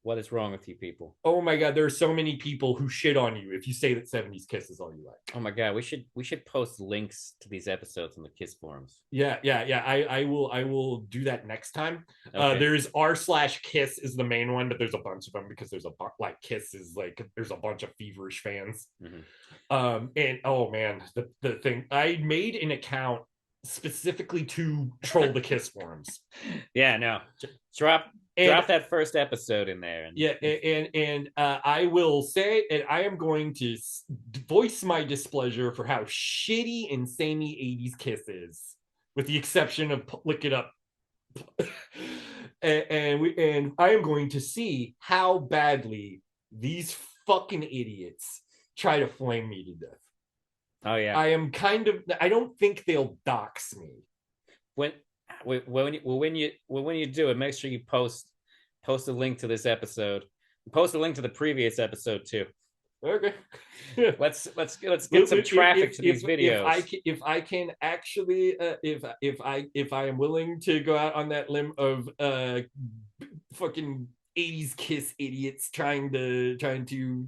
What is wrong with you people? Oh my god, there are so many people who shit on you if you say that 70s Kiss is all you like. Oh my god, we should post links to these episodes on the Kiss forums. Yeah. I will do that next time. Okay. There's r/Kiss is the main one, but there's a bunch of them because there's like Kiss is like there's a bunch of feverish fans. Mm-hmm. And oh man, the thing, I made an account specifically to troll the Kiss forums. Yeah, no, drop that first episode in there. And I will say, and I am going to voice my displeasure for how shitty and samey 80s Kiss is, with the exception of Lick It Up. and I am going to see how badly these fucking idiots try to flame me to death. Oh yeah. I don't think they'll dox me. When you do it, make sure you post a link to this episode. Post a link to the previous episode too. Okay. let's get some traffic to these videos. If I can actually, if I am willing to go out on that limb of fucking 80s Kiss idiots trying to.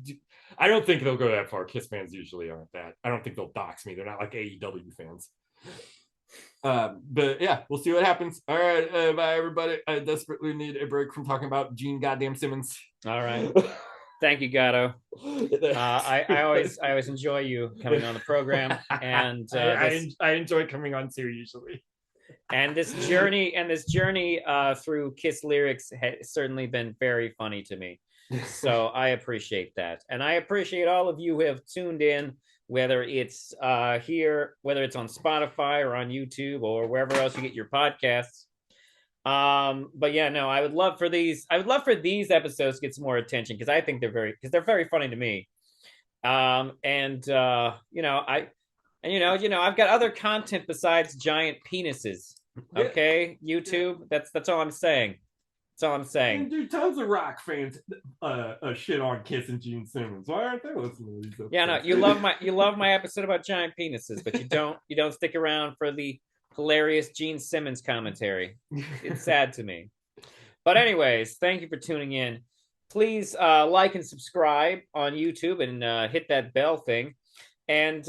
I don't think they'll go that far. Kiss fans usually aren't that. I don't think they'll dox me. They're not like AEW fans. But yeah, we'll see what happens. All right, bye everybody. I desperately need a break from talking about Gene goddamn Simmons. All right. Thank you, Gato. I always enjoy you coming on the program, and I enjoy coming on too usually. And this journey through Kiss lyrics has certainly been very funny to me. So I appreciate that, and I appreciate all of you who have tuned in, whether it's here, whether it's on Spotify or on YouTube or wherever else you get your podcasts. But yeah, no, I would love for these episodes to get some more attention, because I think they're very funny to me. I've got other content besides giant penises. Okay, YouTube. That's all I'm saying. That's all I'm saying. And dude, tons of rock fans shit on Kiss and Gene Simmons. Why aren't they listening to these episodes? Yeah, no, you love my episode about giant penises, but you don't stick around for the hilarious Gene Simmons commentary. It's sad to me. But anyways, thank you for tuning in. Please like and subscribe on YouTube and hit that bell thing. And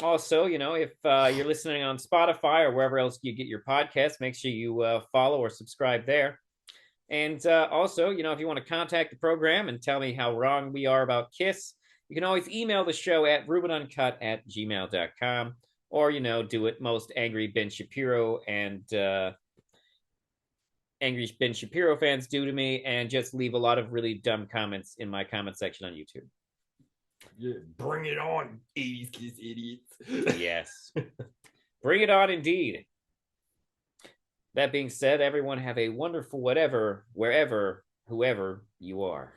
also, if you're listening on Spotify or wherever else you get your podcasts, make sure you follow or subscribe there. And also, if you want to contact the program and tell me how wrong we are about Kiss, you can always email the show at rubenuncut@gmail.com, or, do it most Angry Ben Shapiro and Angry Ben Shapiro fans do to me, and just leave a lot of really dumb comments in my comment section on YouTube. Yeah, bring it on, 80s Kiss idiots. Yes. Bring it on indeed. That being said, everyone have a wonderful whatever, wherever, whoever you are.